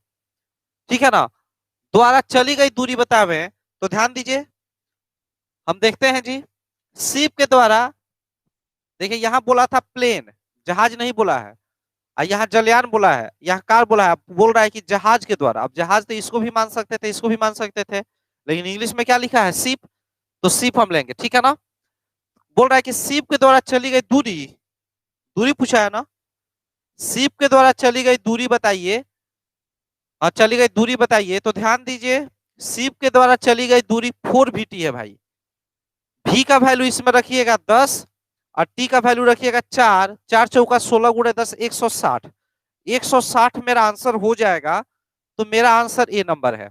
ठीक है ना। द्वारा चली गई दूरी बतावे, तो ध्यान दीजिए, हम देखते हैं जी, शिप के द्वारा, देखिए यहाँ बोला था प्लेन, जहाज नहीं बोला है, और यहाँ जलयान बोला है, यहाँ कार बोला है, बोल रहा है कि जहाज के द्वारा। अब जहाज तो इसको भी मान सकते थे, इसको भी मान सकते थे, लेकिन इंग्लिश में क्या लिखा है, शिप, तो शिप हम लेंगे, ठीक है ना। बोल रहा है कि शिप के द्वारा चली गई दूरी, दूरी पूछा है ना, शिप के द्वारा चली गई दूरी बताइए, और चली गई दूरी बताइए। तो ध्यान दीजिए, शिप के द्वारा चली गई दूरी 4VT है भाई। भी का वैल्यू इसमें रखिएगा 10, और टी का वैल्यू रखिएगा 4, 4×4 = 16 × 10 160। 160 मेरा आंसर हो जाएगा, तो मेरा आंसर ए नंबर है।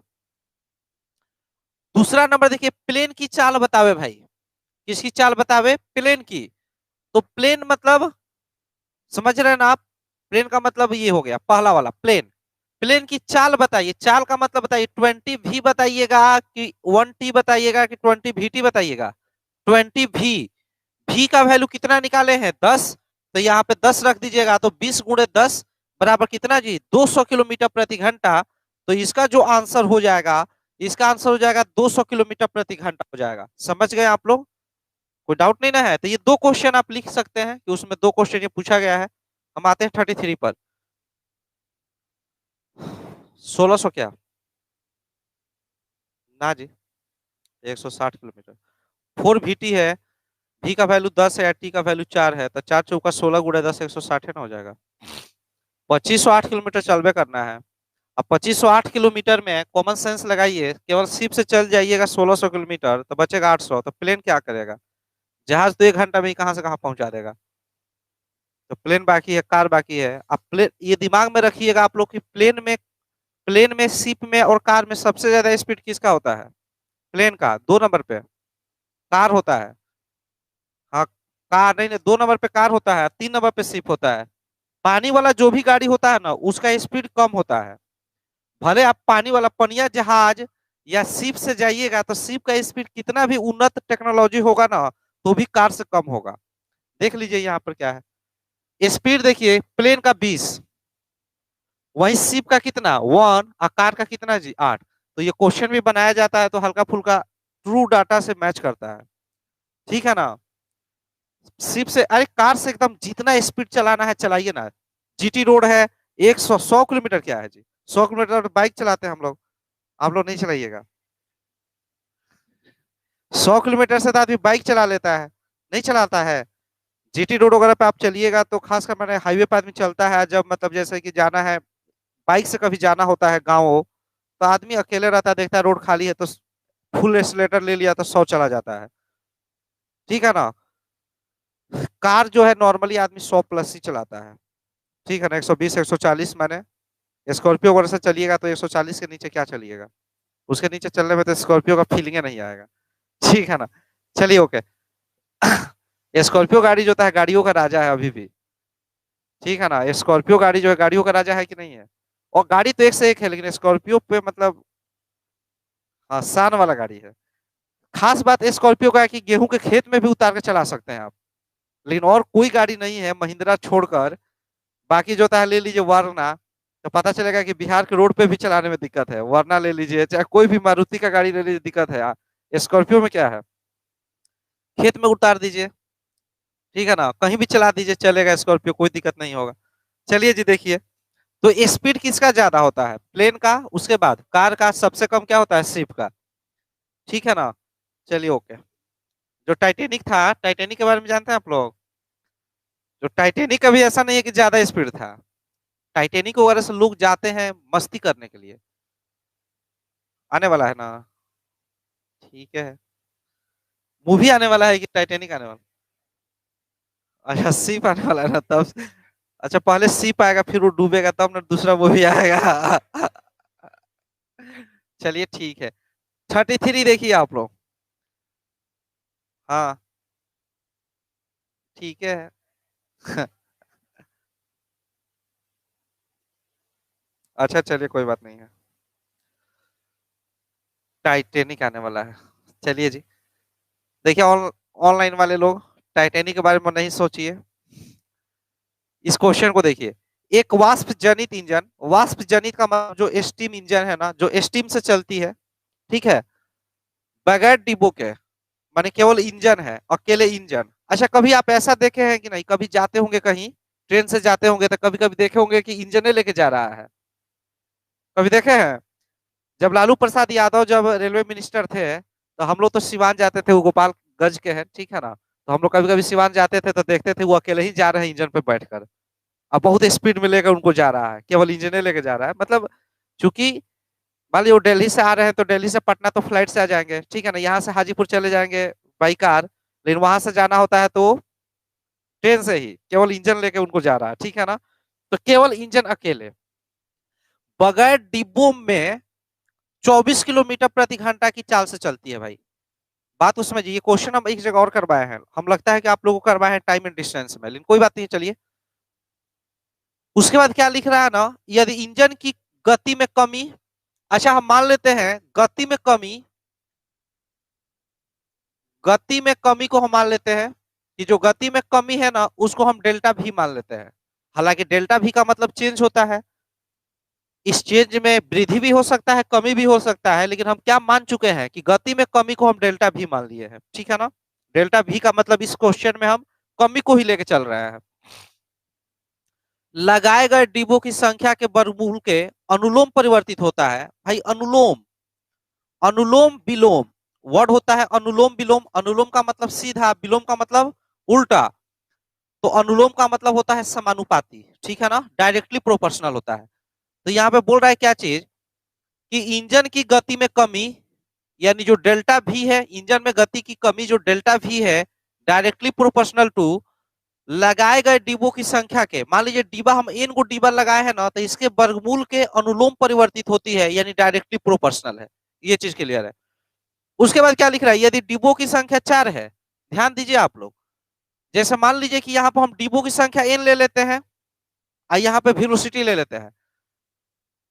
दूसरा नंबर देखिए, प्लेन की चाल बतावे भाई, किसकी चाल बतावे, प्लेन की। तो प्लेन मतलब समझ रहे हैं ना आप, प्लेन का मतलब ये हो गया पहला वाला प्लेन। प्लेन की चाल बताइए, चाल का मतलब बताइए, 20V बताइएगा कि 1T बताइएगा कि 20VT बताइएगा, 20V। भी का वैल्यू कितना निकाले हैं, 10, तो यहाँ पे 10 रख दीजिएगा, तो 20 × 10 बराबर कितना जी, 200 किलोमीटर प्रति घंटा। तो इसका जो आंसर हो जाएगा, इसका आंसर हो जाएगा 200 किलोमीटर प्रति घंटा हो जाएगा। समझ गए आप लोग, कोई डाउट नहीं ना है। तो ये दो क्वेश्चन आप लिख सकते हैं कि उसमें दो क्वेश्चन ये पूछा गया है। हम आते हैं 33 पर। 1600 क्या, ना जी, 160 किलोमीटर। 4VT है, भी का वैल्यू 10 है, टी का वैल्यू 4 है, तो 4×4 = 16 × 10 160 है ना, हो जाएगा। 2508 किलोमीटर चलबे करना है। अब 2508 किलोमीटर में कॉमन सेंस लगाइए, केवल शिप से चल जाइएगा 1600 किलोमीटर, तो बचेगा 800। तो प्लेन क्या करेगा, जहाज तो 1 घंटा में ही कहाँ से कहाँ पहुंचा देगा। तो प्लेन बाकी है, कार बाकी है। अब प्लेन, ये दिमाग में रखिएगा आप लोग कि प्लेन में, शिप में और कार में सबसे ज्यादा स्पीड किसका होता है, प्लेन का। 2 नंबर पे कार होता है, हाँ, कार नहीं नहीं, 2 नंबर पे कार होता है, 3 नंबर पे शिप होता है। पानी वाला जो भी गाड़ी होता है ना, उसका स्पीड कम होता है। भले आप पानी वाला पनिया जहाज या शिप से जाइएगा, तो शिप का स्पीड कितना भी उन्नत टेक्नोलॉजी होगा ना, तो भी कार से कम होगा। देख लीजिए यहाँ पर क्या है, स्पीड देखिए, प्लेन का 20, वही शिप का कितना 1, और कार का कितना जी 8। तो ये क्वेश्चन भी बनाया जाता है, तो हल्का फुल्का ट्रू डाटा से मैच करता है, ठीक है ना। शिप से, अरे कार से एकदम जितना स्पीड चलाना है चलाइए ना, जीटी रोड है, 100 किलोमीटर क्या है जी, 100 किलोमीटर बाइक चलाते हैं हम लोग, आप लोग नहीं चलाइएगा। 100 किलोमीटर से तो आदमी बाइक चला लेता है, नहीं चलाता है। जीटी रोड वगैरह पे आप चलिएगा तो खासकर मैंने हाईवे पे आदमी चलता है, जब मतलब जैसे कि जाना है बाइक से, कभी जाना होता है गाँव, तो आदमी अकेले रहता है, देखता है रोड खाली है तो फुल एक्सीलेटर ले लिया तो 100 चला जाता है, ठीक है ना। कार जो है नॉर्मली आदमी 100 प्लस ही चलाता है, ठीक है ना, 120 140 मैंने। स्कॉर्पियो वगैरह से चलिएगा तो 140 के नीचे क्या चलिएगा, उसके नीचे चलने में तो स्कॉर्पियो का फीलिंग नहीं आएगा, ठीक है ना। चलिए ओके। स्कॉर्पियो गाड़ी जो है गाड़ियों का राजा है अभी भी, ठीक है ना। स्कॉर्पियो गाड़ी जो है गाड़ियों का राजा है कि नहीं है, और गाड़ी तो एक से एक है, लेकिन स्कॉर्पियो पे मतलब हाँ शान वाला गाड़ी है। खास बात स्कॉर्पियो का है कि गेहूं के खेत में भी उतार के चला सकते हैं आप, लेकिन और कोई गाड़ी नहीं है महिंद्रा छोड़कर, बाकी जो है ले लीजिए वरना, तो पता चलेगा कि बिहार के रोड पे भी चलाने में दिक्कत है। वरना ले लीजिए, चाहे कोई भी मारुति का गाड़ी ले लीजिए, दिक्कत है। स्कॉर्पियो में क्या है, खेत में उतार दीजिए, ठीक है ना, कहीं भी चला दीजिए चलेगा स्कॉर्पियो, कोई दिक्कत नहीं होगा। चलिए जी देखिए, तो स्पीड किसका ज्यादा होता है, प्लेन का, उसके बाद कार का, सबसे कम क्या होता है, शिप का, ठीक है ना। चलिए ओके। जो टाइटेनिक था, टाइटेनिक के बारे में जानते हैं आप लोग, जो टाइटेनिक का भी ऐसा नहीं है कि ज्यादा स्पीड था। टाइटेनिक वगैरह से लोग जाते हैं मस्ती करने के लिए। आने वाला है ना, ठीक है। मूवी आने वाला है कि टाइटेनिक आने वाला, अच्छा सीप आने वाला है ना तब। अच्छा पहले सीप आएगा फिर वो डूबेगा तब ना दूसरा मूवी आएगा। चलिए ठीक है। 33 देखिए आप लोग। हाँ ठीक है। अच्छा चलिए कोई बात नहीं है। टाइटेनिक आने वाला है। चलिए जी देखिए, ऑनलाइन वाले लोग टाइटेनिक के बारे में नहीं सोचिए, इस क्वेश्चन को देखिए। एक वाष्प जनित इंजन, वाष्प जनित का मतलब जो स्टीम इंजन है ना, जो स्टीम से चलती है, ठीक है, बगैर डिब्बों के, माने केवल इंजन है, अकेले इंजन। अच्छा कभी आप ऐसा देखे हैं कि नहीं, कभी जाते होंगे कहीं, ट्रेन से जाते होंगे तो कभी कभी देखे होंगे कि इंजन लेके जा रहा है, कभी देखे हैं। जब लालू प्रसाद यादव जब रेलवे मिनिस्टर थे, तो हम लोग तो सिवान जाते थे, वो गोपालगंज के हैं, ठीक है ना, तो हम लोग कभी कभी सिवान जाते थे तो देखते थे वो अकेले ही जा रहे हैं इंजन पे बैठकर, अब बहुत स्पीड में लेकर उनको जा रहा है, केवल इंजन लेके जा रहा है, मतलब चूंकि मान लीजिए वो दिल्ली से आ रहे हैं तो दिल्ली से पटना तो फ्लाइट से आ जाएंगे, ठीक है ना, यहाँ से हाजीपुर चले जाएंगे बाई कार, लेकिन वहां से जाना होता है तो ट्रेन से ही, केवल इंजन लेके उनको जा रहा है, ठीक है ना। तो केवल इंजन अकेले, बगैर डिब्बों में 24 किलोमीटर प्रति घंटा की चाल से चलती है भाई। बात उसमें जी, ये क्वेश्चन हम एक जगह और करवाए हैं, हम लगता है कि आप लोगों को करवाए हैं टाइम एंड डिस्टेंस में, लेकिन कोई बात नहीं चलिए। उसके बाद क्या लिख रहा है ना, यदि इंजन की गति में कमी, अच्छा हम मान लेते हैं गति में कमी, गति में कमी को हम मान लेते हैं कि जो गति में कमी है ना उसको हम डेल्टा भी मान लेते हैं। हालांकि डेल्टा भी का मतलब चेंज होता है, इस चेंज में वृद्धि भी हो सकता है कमी भी हो सकता है, लेकिन हम क्या मान चुके हैं कि गति में कमी को हम डेल्टा भी मान लिए हैं, ठीक है ना। डेल्टा भी का मतलब इस क्वेश्चन में हम कमी को ही लेके चल रहे हैं। लगाए गए डिब्बों की संख्या के वर्गमूल के अनुलोम परिवर्तित होता है भाई। अनुलोम, अनुलोम विलोम वर्ड होता है, अनुलोम विलोम, अनुलोम का मतलब सीधा, विलोम का मतलब उल्टा, तो अनुलोम का मतलब होता है समानुपाती, ठीक है ना, डायरेक्टली प्रोपोर्शनल होता है। तो यहाँ पे बोल रहा है क्या चीज, कि इंजन की गति में कमी, यानी जो डेल्टा भी है, इंजन में गति की कमी जो डेल्टा भी है, डायरेक्टली प्रोपोर्शनल टू लगाए गए डिब्बों की संख्या के, मान लीजिए डिब्बा हम एन को डिब्बा लगाए हैं ना, तो इसके वर्गमूल के अनुलोम परिवर्तित होती है, यानी डायरेक्टली प्रोपोर्शनल है। ये चीज क्लियर है। उसके बाद क्या लिख रहा है, यदि डिब्बों की संख्या 4 है, ध्यान दीजिए आप लोग, जैसे मान लीजिए कि यहाँ पर हम डिब्बों की संख्या एन ले लेते हैं और यहाँ पे वेलोसिटी ले लेते हैं।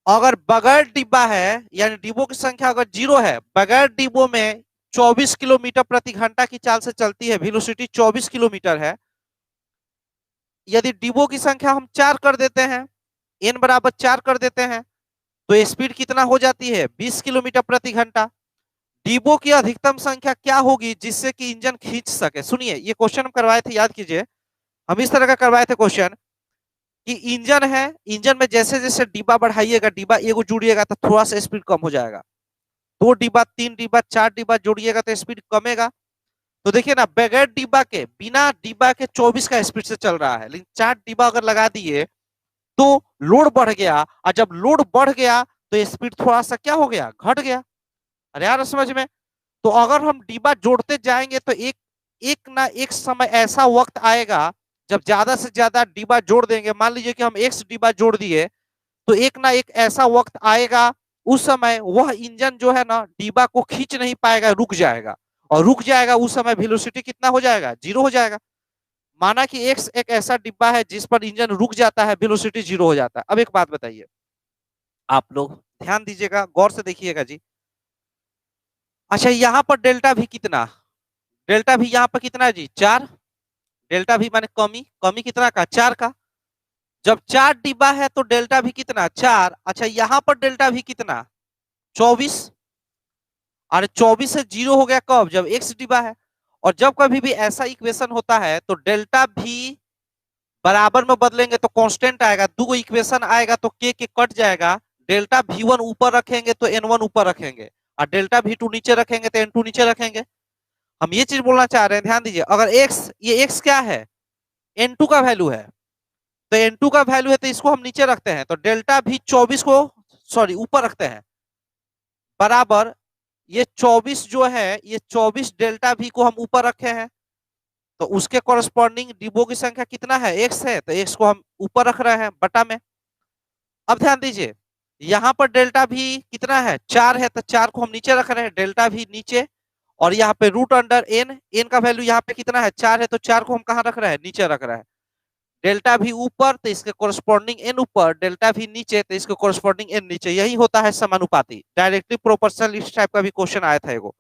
अगर बगैर डिब्बा है, यानी डिब्बों की संख्या अगर 0 है, बगैर डिब्बों में 24 किलोमीटर प्रति घंटा की चाल से चलती है, वेलोसिटी 24 किलोमीटर है। यदि डिब्बों की संख्या हम 4 कर देते हैं, एन बराबर 4 कर देते हैं, तो स्पीड कितना हो जाती है, 20 किलोमीटर प्रति घंटा। डिब्बों की अधिकतम संख्या क्या होगी जिससे कि इंजन खींच सके, सुनिए ये क्वेश्चन हम करवाए थे, याद कीजिए, हम इस तरह का करवाए थे क्वेश्चन, कि इंजन है, इंजन में जैसे जैसे डिब्बा बढ़ाइएगा, डिब्बा एगो जुड़िएगा तो थोड़ा सा स्पीड कम हो जाएगा, 2 डिब्बा 3 डिब्बा 4 डिब्बा जोड़िएगा तो स्पीड कमेगा। तो देखिए ना, बगैर डिब्बा के, बिना डिब्बा के 24 का स्पीड से चल रहा है, लेकिन 4 डिब्बा अगर लगा दिए तो लोड बढ़ गया, और जब लोड बढ़ गया तो स्पीड थोड़ा सा क्या हो गया, घट गया। अरे यार समझ में। तो अगर हम डिब्बा जोड़ते जाएंगे तो एक एक ना एक समय ऐसा वक्त आएगा जब ज्यादा से ज्यादा डिब्बा जोड़ देंगे, मान लीजिए कि हम एक डिब्बा जोड़ दिए, तो एक ना एक ऐसा वक्त आएगा, उस समय वह इंजन जो है ना डिब्बा को खींच नहीं पाएगा, रुक जाएगा। और रुक जाएगा उस समय वेलोसिटी कितना हो जाएगा, 0 हो जाएगा। माना कि एक्स एक ऐसा डिब्बा है जिस पर इंजन रुक जाता है, वेलोसिटी 0 हो जाता है। अब एक बात बताइए, आप लोग ध्यान दीजिएगा, गौर से देखिएगा जी। अच्छा, यहाँ पर डेल्टा भी कितना, डेल्टा भी यहाँ पर कितना है जी, 4। डेल्टा भी माने कमी, कमी कितना का, 4 का। जब 4 डिब्बा है तो डेल्टा भी कितना, 4। अच्छा, यहाँ पर डेल्टा भी कितना, 24। और 24 से 0 हो गया कब, जब एक्स डिब्बा है। और जब कभी भी ऐसा इक्वेशन होता है तो डेल्टा भी बराबर में बदलेंगे तो कांस्टेंट आएगा, दो इक्वेशन आएगा तो के कट जाएगा। डेल्टा V1 ऊपर रखेंगे तो N1 ऊपर रखेंगे, और डेल्टा V2 नीचे रखेंगे तो N2 नीचे रखेंगे। हम ये चीज बोलना चाह रहे हैं, ध्यान दीजिए। अगर x, ये x क्या है, N2 का वैल्यू है, तो N2 का वैल्यू है तो इसको हम नीचे रखते हैं, तो डेल्टा भी 24 को, सॉरी ऊपर रखते हैं, बराबर ये 24 जो है, ये 24 डेल्टा V को हम ऊपर रखे हैं, तो उसके कॉरस्पॉन्डिंग डिब्बों की संख्या कितना है, x है, तो x को हम ऊपर रख रहे हैं बटा में। अब ध्यान दीजिए, यहाँ पर डेल्टा भी कितना है, 4 है, तो 4 को हम नीचे रख रहे हैं, डेल्टा भी नीचे। और यहाँ पे रूट अंडर एन, एन का वैल्यू यहाँ पे कितना है, 4 है, तो 4 को हम कहाँ रख रहे हैं, नीचे रख रहे हैं। डेल्टा भी ऊपर तो इसके कोरस्पॉन्डिंग एन ऊपर, डेल्टा भी नीचे तो इसके कोरस्पॉन्डिंग एन नीचे। यही होता है समानुपाती, डायरेक्टली प्रोपोर्शनल। इस टाइप का भी क्वेश्चन आया था एगो,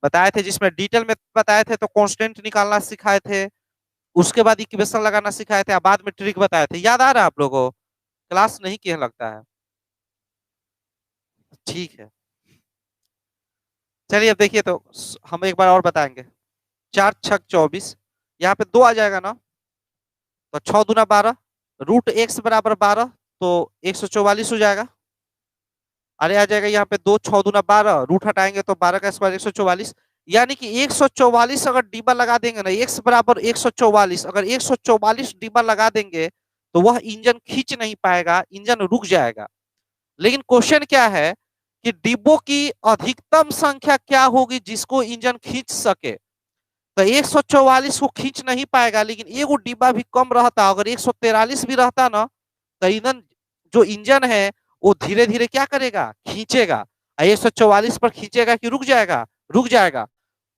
बताए थे, जिसमें डिटेल में बताए थे, तो कांस्टेंट निकालना सिखाए थे, उसके बाद इक्वेशन लगाना सिखाए थे, बाद में ट्रिक बताए थे। याद आ रहा है आप लोगों को, क्लास नहीं किए लगता है। ठीक है, चलिए अब देखिए, तो हम एक बार और बताएंगे। 4 6 24, यहाँ पे 2 आ जाएगा ना, तो 6 दूना 12, रूट एक्स बराबर 12, तो 144 हो जाएगा। अरे आ जाएगा यहाँ पे 2 6 दूना 12, रूट हटाएंगे तो 12 का स्क्वायर 144। यानी कि 144 अगर डिब्बा लगा देंगे ना, एक्स बराबर 144, अगर 144 डिब्बा लगा देंगे तो वह इंजन खींच नहीं पाएगा, इंजन रुक जाएगा। लेकिन क्वेश्चन क्या है कि डिब्बों की अधिकतम संख्या क्या होगी जिसको इंजन खींच सके। तो 144 को खींच नहीं पाएगा, लेकिन एगो डिब्बा भी कम रहता, अगर 143 भी रहता ना, तो इंजन, जो इंजन है वो धीरे धीरे क्या करेगा, खींचेगा। 144 पर खींचेगा कि रुक जाएगा, रुक जाएगा।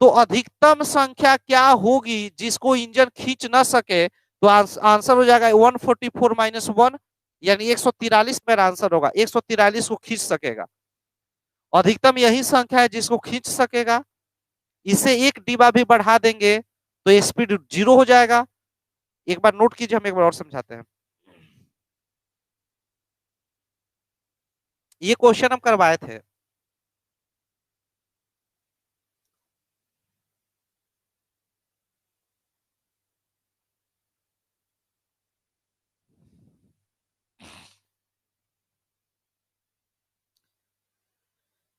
तो अधिकतम संख्या क्या होगी जिसको इंजन खींच ना सके, तो आंसर हो जाएगा 144 - 1, यानी 143 मेरा आंसर होगा। 143 को खींच सकेगा, अधिकतम यही संख्या है जिसको खींच सकेगा। इसे एक डिब्बा भी बढ़ा देंगे तो स्पीड 0 हो जाएगा। एक बार नोट कीजिए, हम एक बार और समझाते हैं। ये क्वेश्चन हम करवाए थे।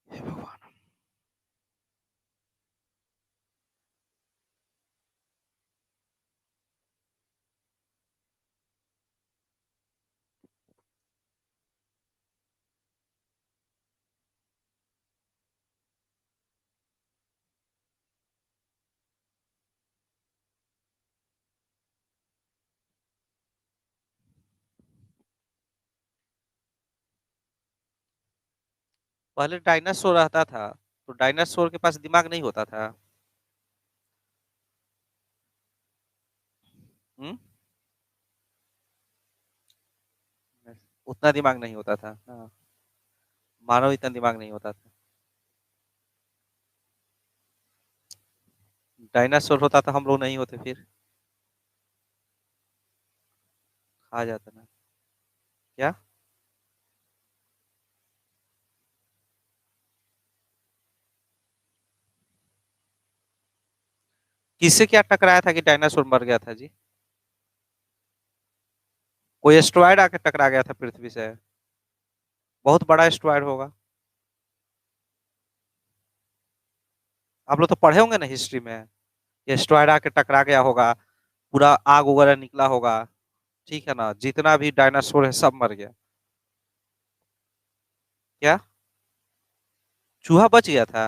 हे भगवान। पहले डायनासोर रहता था, तो डायनासोर के पास दिमाग नहीं होता था। हम्म, उतना दिमाग नहीं होता था, हाँ। मानव इतना दिमाग नहीं होता था। डायनासोर होता तो हम लोग नहीं होते फिर, खा जाता ना। क्या, किससे क्या टकराया था कि डायनासोर मर गया था जी। कोई एस्ट्रॉयड आके टकरा गया था पृथ्वी से, बहुत बड़ा एस्ट्रॉयड होगा। आप लोग तो पढ़े होंगे ना हिस्ट्री में, एस्ट्रॉयड आके टकरा गया होगा, पूरा आग वगैरह निकला होगा, ठीक है ना, जितना भी डायनासोर है सब मर गया। क्या? चूहा बच गया था?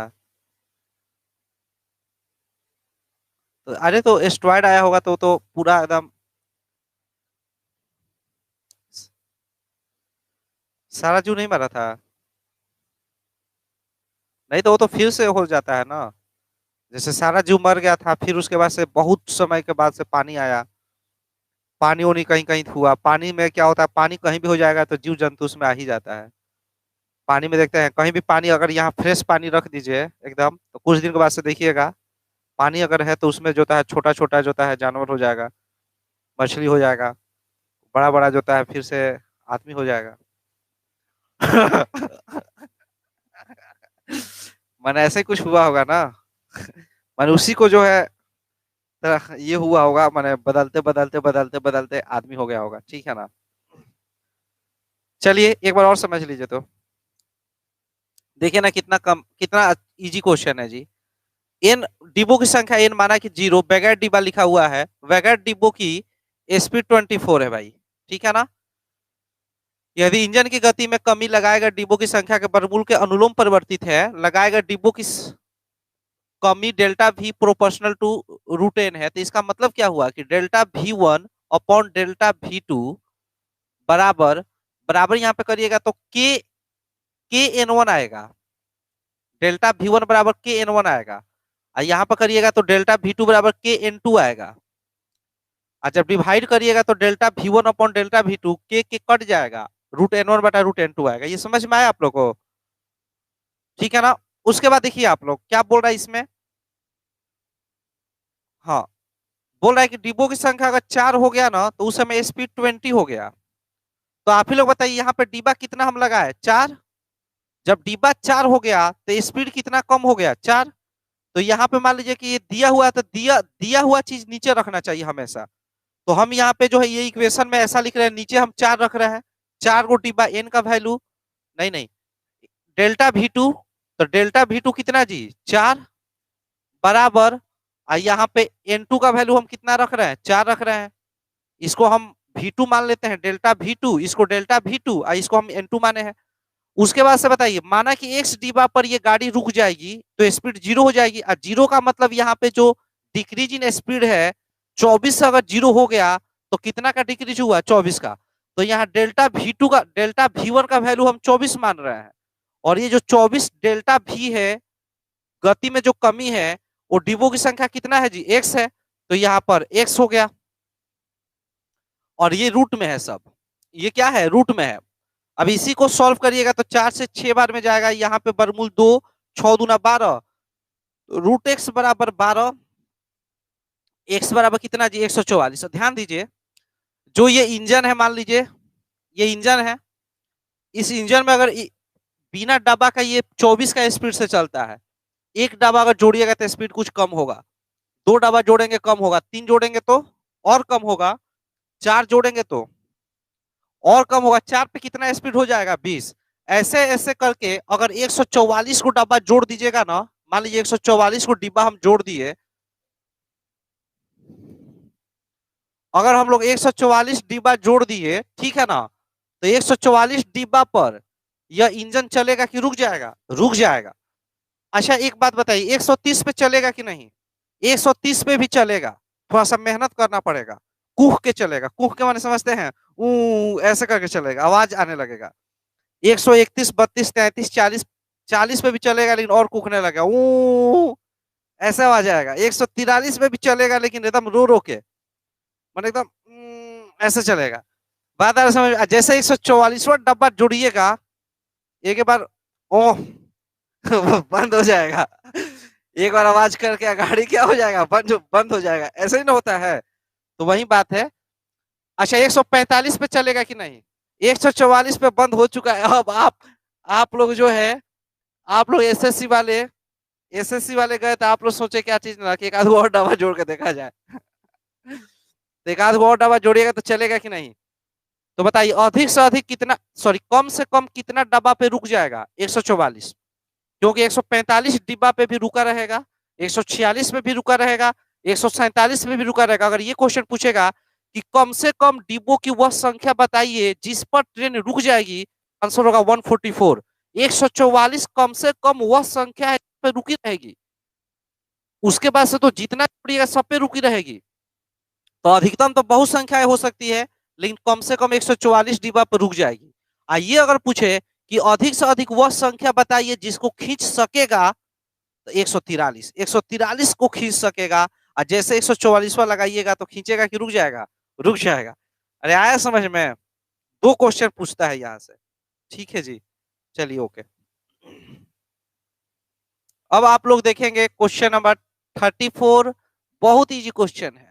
तो अरे तो एस्ट्रॉयड आया होगा तो पूरा एकदम सारा जू नहीं मरा था? नहीं तो वो तो फिर से हो जाता है ना, जैसे सारा जू मर गया था, फिर उसके बाद से बहुत समय के बाद से पानी आया, पानी वानी कहीं कहीं हुआ, पानी में क्या होता है, पानी कहीं भी हो जाएगा तो जीव जंतु उसमें आ ही जाता है। पानी में देखते हैं कहीं भी पानी, अगर यहाँ फ्रेश पानी रख दीजिए एकदम, तो कुछ दिन के बाद से देखिएगा, पानी अगर है तो उसमें जो होता है छोटा छोटा जो होता है जानवर हो जाएगा, मछली हो जाएगा, बड़ा बड़ा जो होता है फिर से आदमी हो जाएगा। मैंने ऐसे ही कुछ हुआ होगा ना, मैंने उसी को जो है ये हुआ होगा, मैंने बदलते बदलते बदलते बदलते आदमी हो गया होगा, ठीक है ना। चलिए एक बार और समझ लीजिए तो, देखिए ना कितना कम, कितना इजी क्वेश्चन है जी। एन डिब्बों की संख्या एन माना कि 0, बगैर डिब्बा लिखा हुआ है, बगैर डिब्बों की स्पीड 24 है भाई, ठीक है ना। यदि इंजन की गति में कमी लगाएगा डिब्बों की संख्या के वर्गमूल के अनुलोम परिवर्तित है, लगाएगा डिब्बों की कमी डेल्टा भी प्रोपोर्शनल टू रूट एन है, तो इसका मतलब क्या हुआ कि delta V1 upon delta V2 बराबर, बराबर यहाँ पे करिएगा तो के एन वन आएगा, डेल्टा V1 बराबर के एन वन आएगा, और यहाँ पर करिएगा तो डेल्टा V2 बराबर के एन टू आएगा, और जब डिवाइड करिएगा तो delta V1 upon delta V2 के कट जाएगा, रूट एन वन बटा रूट एन टू आएगा। ये समझ में आया आप लोग को? ठीक है ना। उसके बाद देखिए आप लोग क्या बोल रहा है इसमें, हाँ, बोल रहा है कि डिब्बों की संख्या अगर 4 हो गया ना तो उस समय स्पीड 20 हो गया। तो आप ही लोग बताइए यहाँ पे डिब्बा कितना हम लगाए, 4। जब डिब्बा 4 हो गया तो स्पीड कितना कम हो गया, 4। तो यहाँ पे मान लीजिए कि ये दिया हुआ है, तो दिया दिया हुआ चीज नीचे रखना चाहिए हमेशा। तो हम यहाँ पे जो है ये इक्वेशन में ऐसा लिख रहे हैं, नीचे हम 4 रख रहे हैं, 4 को डिब्बा एन का वैल्यू, नहीं नहीं, डेल्टा V2, तो डेल्टा V2 कितना जी, 4 बराबर, यहाँ पे N2 का वैल्यू हम कितना रख रहे हैं, 4 रख रहे हैं, इसको हम V2 मान लेते हैं, डेल्टा V2, इसको डेल्टा V2, इसको हम N2 माने हैं। उसके बाद से बताइए, माना कि एक्स डिब्बा पर ये गाड़ी रुक जाएगी तो स्पीड 0 हो जाएगी, और 0 का मतलब यहाँ पे जो डिक्रीज इन स्पीड है, 24 से अगर 0 हो गया तो कितना का डिक्रीज हुआ, 24 का। तो यहाँ डेल्टा V2 का, डेल्टा V1 का वैल्यू हम 24 मान रहे हैं, और ये जो 24 डेल्टा V है, गति में जो कमी है, वो डिब्बों की संख्या कितना है जी, एक्स है, तो यहाँ पर एक्स हो गया, और ये रूट में है सब, ये क्या है, रूट में है। अब इसी को सॉल्व करिएगा तो 4 से 6 बार में जाएगा, यहाँ पे वर्गमूल 2, 6 दूना 12, रूट एक्स बराबर 12, एक्स बराबर कितना जी, 144। ध्यान दीजिए, जो ये इंजन है, मान लीजिए ये इंजन है, इस इंजन में अगर बिना डब्बा का ये 24 का स्पीड से चलता है, एक डब्बा अगर जोड़िएगा तो स्पीड कुछ कम होगा, 2 डब्बा जोड़ेंगे कम होगा, 3 जोड़ेंगे तो और कम होगा, 4 जोड़ेंगे तो और कम होगा, 4 पे कितना स्पीड हो जाएगा, 20। ऐसे ऐसे करके अगर 144 को डब्बा जोड़ दीजिएगा ना, मान लीजिए 144 को डिब्बा हम जोड़ दिए, अगर हम लोग 144 डिब्बा जोड़ दिए, ठीक है ना, तो 144 डिब्बा पर यह इंजन चलेगा कि रुक जाएगा, रुक जाएगा। अच्छा एक बात बताइए, 130 पे चलेगा कि नहीं, 130 पे भी चलेगा, थोड़ा सा मेहनत करना पड़ेगा, कूह के चलेगा, कूह के माने समझते हैं, ऐसे करके चलेगा, आवाज आने लगेगा। 131, 32, 33, 40, 40 पे भी चलेगा लेकिन और कूखने लगेगा, ऊ ऐसा आवाज आएगा। 143 पे भी चलेगा लेकिन एकदम रो रो के, मतलब एकदम ऐसे चलेगा। बात आ रहा समझ, जैसे 144वां डब्बा जोड़िएगा एक बार, ओह बंद हो जाएगा, एक बार आवाज करके गाड़ी क्या हो जाएगा, बंद हो जाएगा, ऐसे ही ना होता है। तो वही बात है। अच्छा 145 पे चलेगा कि नहीं, 144 पे बंद हो चुका है। अब आप लोग जो है, आप लोग एसएससी वाले गए तो आप लोग सोचे क्या चीज ना कि एक आध और डब्बा जोड़ के देखा जाए। तो एक आध और डब्बा जोड़िएगा तो चलेगा कि नहीं, तो बताइए अधिक से अधिक कितना, सॉरी कम से कम कितना डब्बा पे रुक जाएगा 144, क्योंकि 145 डिब्बा पे भी रुका रहेगा, 146 पे भी रुका रहेगा, 147 पे भी रुका रहेगा। अगर ये क्वेश्चन पूछेगा कि कम से कम डिब्बों की वह संख्या बताइए जिस पर ट्रेन रुक जाएगी, आंसर होगा 144। 144 कम से कम वह संख्या है जिस पे रुकी रहेगी, उसके बाद से तो जितना छोड़िएगा सब पे रुकी रहेगी। तो अधिकतम तो बहुत संख्याएं हो सकती है, लेकिन कम से कम 144 डिब्बा पर रुक जाएगी। आइए अगर पूछे कि अधिक से अधिक वह संख्या बताइए जिसको खींच सकेगा, तो 143, 143 को खींच सकेगा। और जैसे 144वां लगाइएगा तो खींचेगा कि रुक जाएगा, रुक जाएगा। अरे आया समझ में, दो क्वेश्चन पूछता है यहाँ से। ठीक है जी, चलिए ओके। अब आप लोग देखेंगे क्वेश्चन नंबर 34, बहुत इजी क्वेश्चन है।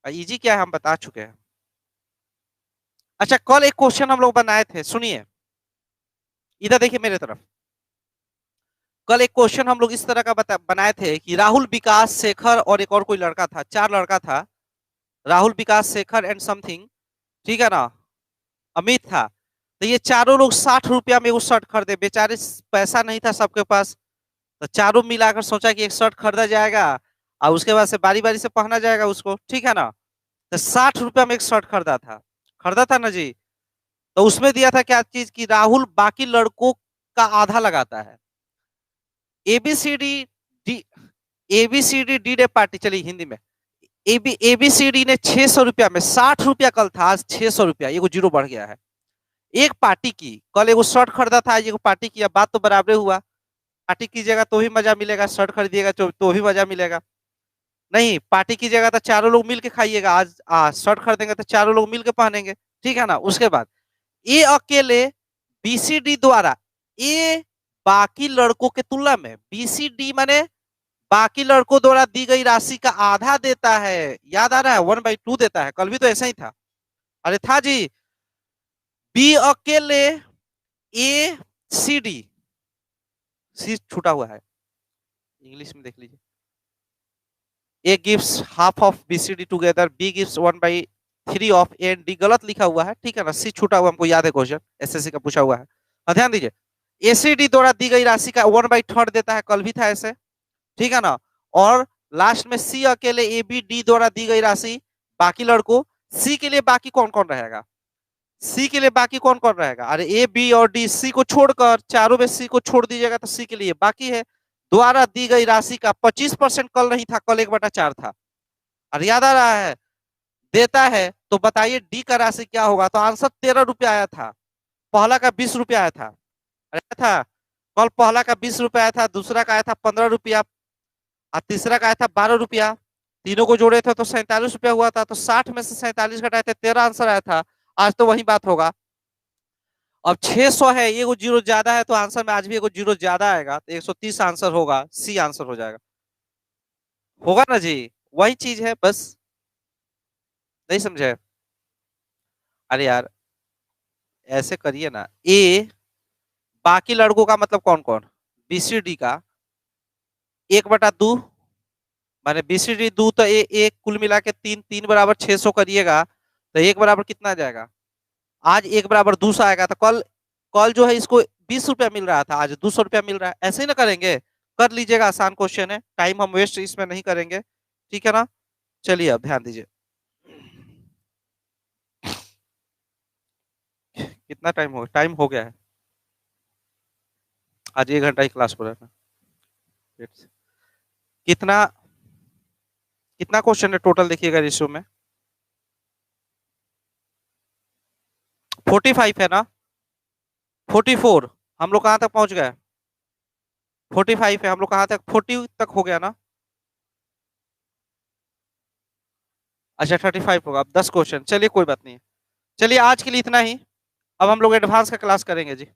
इजी क्या है हम बता चुके हैं। अच्छा कल एक क्वेश्चन हम लोग बनाए थे, सुनिए इधर देखिए मेरे तरफ। कल एक क्वेश्चन हम लोग इस तरह का बनाए थे कि राहुल, विकास, शेखर और एक और कोई लड़का था, 4 लड़का था, राहुल, विकास, शेखर एंड समथिंग, ठीक है ना, अमित था। तो ये चारों लोग 60 रुपया में वो शर्ट खरीदे, बेचारे पैसा नहीं था सबके पास, तो चारों मिलाकर सोचा कि एक शर्ट खरीदा जाएगा और उसके बाद से बारी बारी से पहना जाएगा उसको, ठीक है ना। तो 60 रुपया में एक शर्ट खरीदा था ना जी। तो उसमें दिया था क्या चीज कि राहुल बाकी लड़कों का आधा लगाता है। A B C D D, A B C D D day party, चलिए हिंदी में, एबीसीडी ने 600 रुपया में, 60 रुपया कल था, आज 600 रुपया, ये जीरो बढ़ गया है। एक पार्टी की, कल एगो शर्ट खरीदा था, आज एगो पार्टी किया, बात तो बराबर हुआ। पार्टी कीजिएगा तो भी मजा मिलेगा, शर्ट खरीदिएगा तो भी मजा मिलेगा। नहीं पार्टी कीजिएगा तो चारों लोग मिलके खाइएगा, आज शर्ट खरीदेंगे तो चारों लोग मिलके पहनेंगे, ठीक है ना। उसके बाद ए अकेले बीसीडी द्वारा, ए बाकी लड़कों के तुलना में, बीसीडी माने बाकी लड़कों द्वारा दी गई राशि का आधा देता है, याद आ रहा है, 1/2 देता है, कल भी तो ऐसा ही था। अरे था जी, बी अकेले ए सी डी, सी छूटा हुआ है, इंग्लिश में देख लीजिए, A gives half of B C D together, B gives 1/3 of A and D, गलत लिखा हुआ है, ठीक है ना, सी छूटा हुआ, हमको याद है, क्वेश्चन एसएससी का पूछा हुआ है। ध्यान दीजिए, एसीडी द्वारा दी गई राशि का 1/3 देता है, कल भी था ऐसे, ठीक है ना। और लास्ट में सी अकेले ए बी डी द्वारा दी गई राशि बाकी लड़कों, सी के लिए बाकी कौन कौन रहेगा, सी के लिए बाकी कौन कौन रहेगा, अरे ए बी और डी, सी को छोड़कर चारों में सी को छोड़ दीजिएगा तो सी के लिए बाकी है, द्वारा दी गई राशि का 25% कल नहीं था, कल 1/4 था। और याद आ रहा है, देता है, तो बताइए डी का राशि क्या होगा, तो आंसर 13 रुपया आया था, पहला का 20 रुपया आया था, अरे था कल पहला का 20 रुपया आया था, दूसरा का आया था 15 रुपया और तीसरा का आया था 12 रुपया, तीनों को जोड़े थे तो 47 रुपया हुआ था, तो 60 में से 47 घटाए थे, 13 आंसर आया था। आज तो वही बात होगा। अब 600 है, ये जीरो ज्यादा है, तो आंसर में आज भी एक जीरो ज्यादा आएगा, तो 130 आंसर होगा, सी आंसर हो जाएगा, होगा ना जी, वही चीज है बस, नहीं समझे। अरे यार ऐसे करिए ना, ए बाकी लड़कों का मतलब कौन कौन, बीसीडी का 1/2 माने बीसीडी 2, तो ए एक कुल मिला के 3, 3 बराबर 600 करिएगा तो एक बराबर कितना आ जाएगा, आज 1/200 आएगा, तो कल कल जो है इसको 20 रुपया मिल रहा था, आज 200 रुपया मिल रहा है, ऐसे ही ना करेंगे, कर लीजिएगा, आसान क्वेश्चन है, टाइम हम वेस्ट इसमें नहीं करेंगे, ठीक है ना। चलिए अब ध्यान दीजिए, कितना टाइम हो गया है, आज 1 घंटा ही क्लास पूरा था। कितना कितना क्वेश्चन है टोटल, देखिएगा रेशियो में 45 है ना, 44, हम लोग कहाँ तक पहुंच गए, 45 है, हम लोग कहाँ तक 40 तक हो गया ना, अच्छा 35 होगा, अब 10 क्वेश्चन, चलिए कोई बात नहीं, चलिए आज के लिए इतना ही, अब हम लोग एडवांस का क्लास करेंगे जी।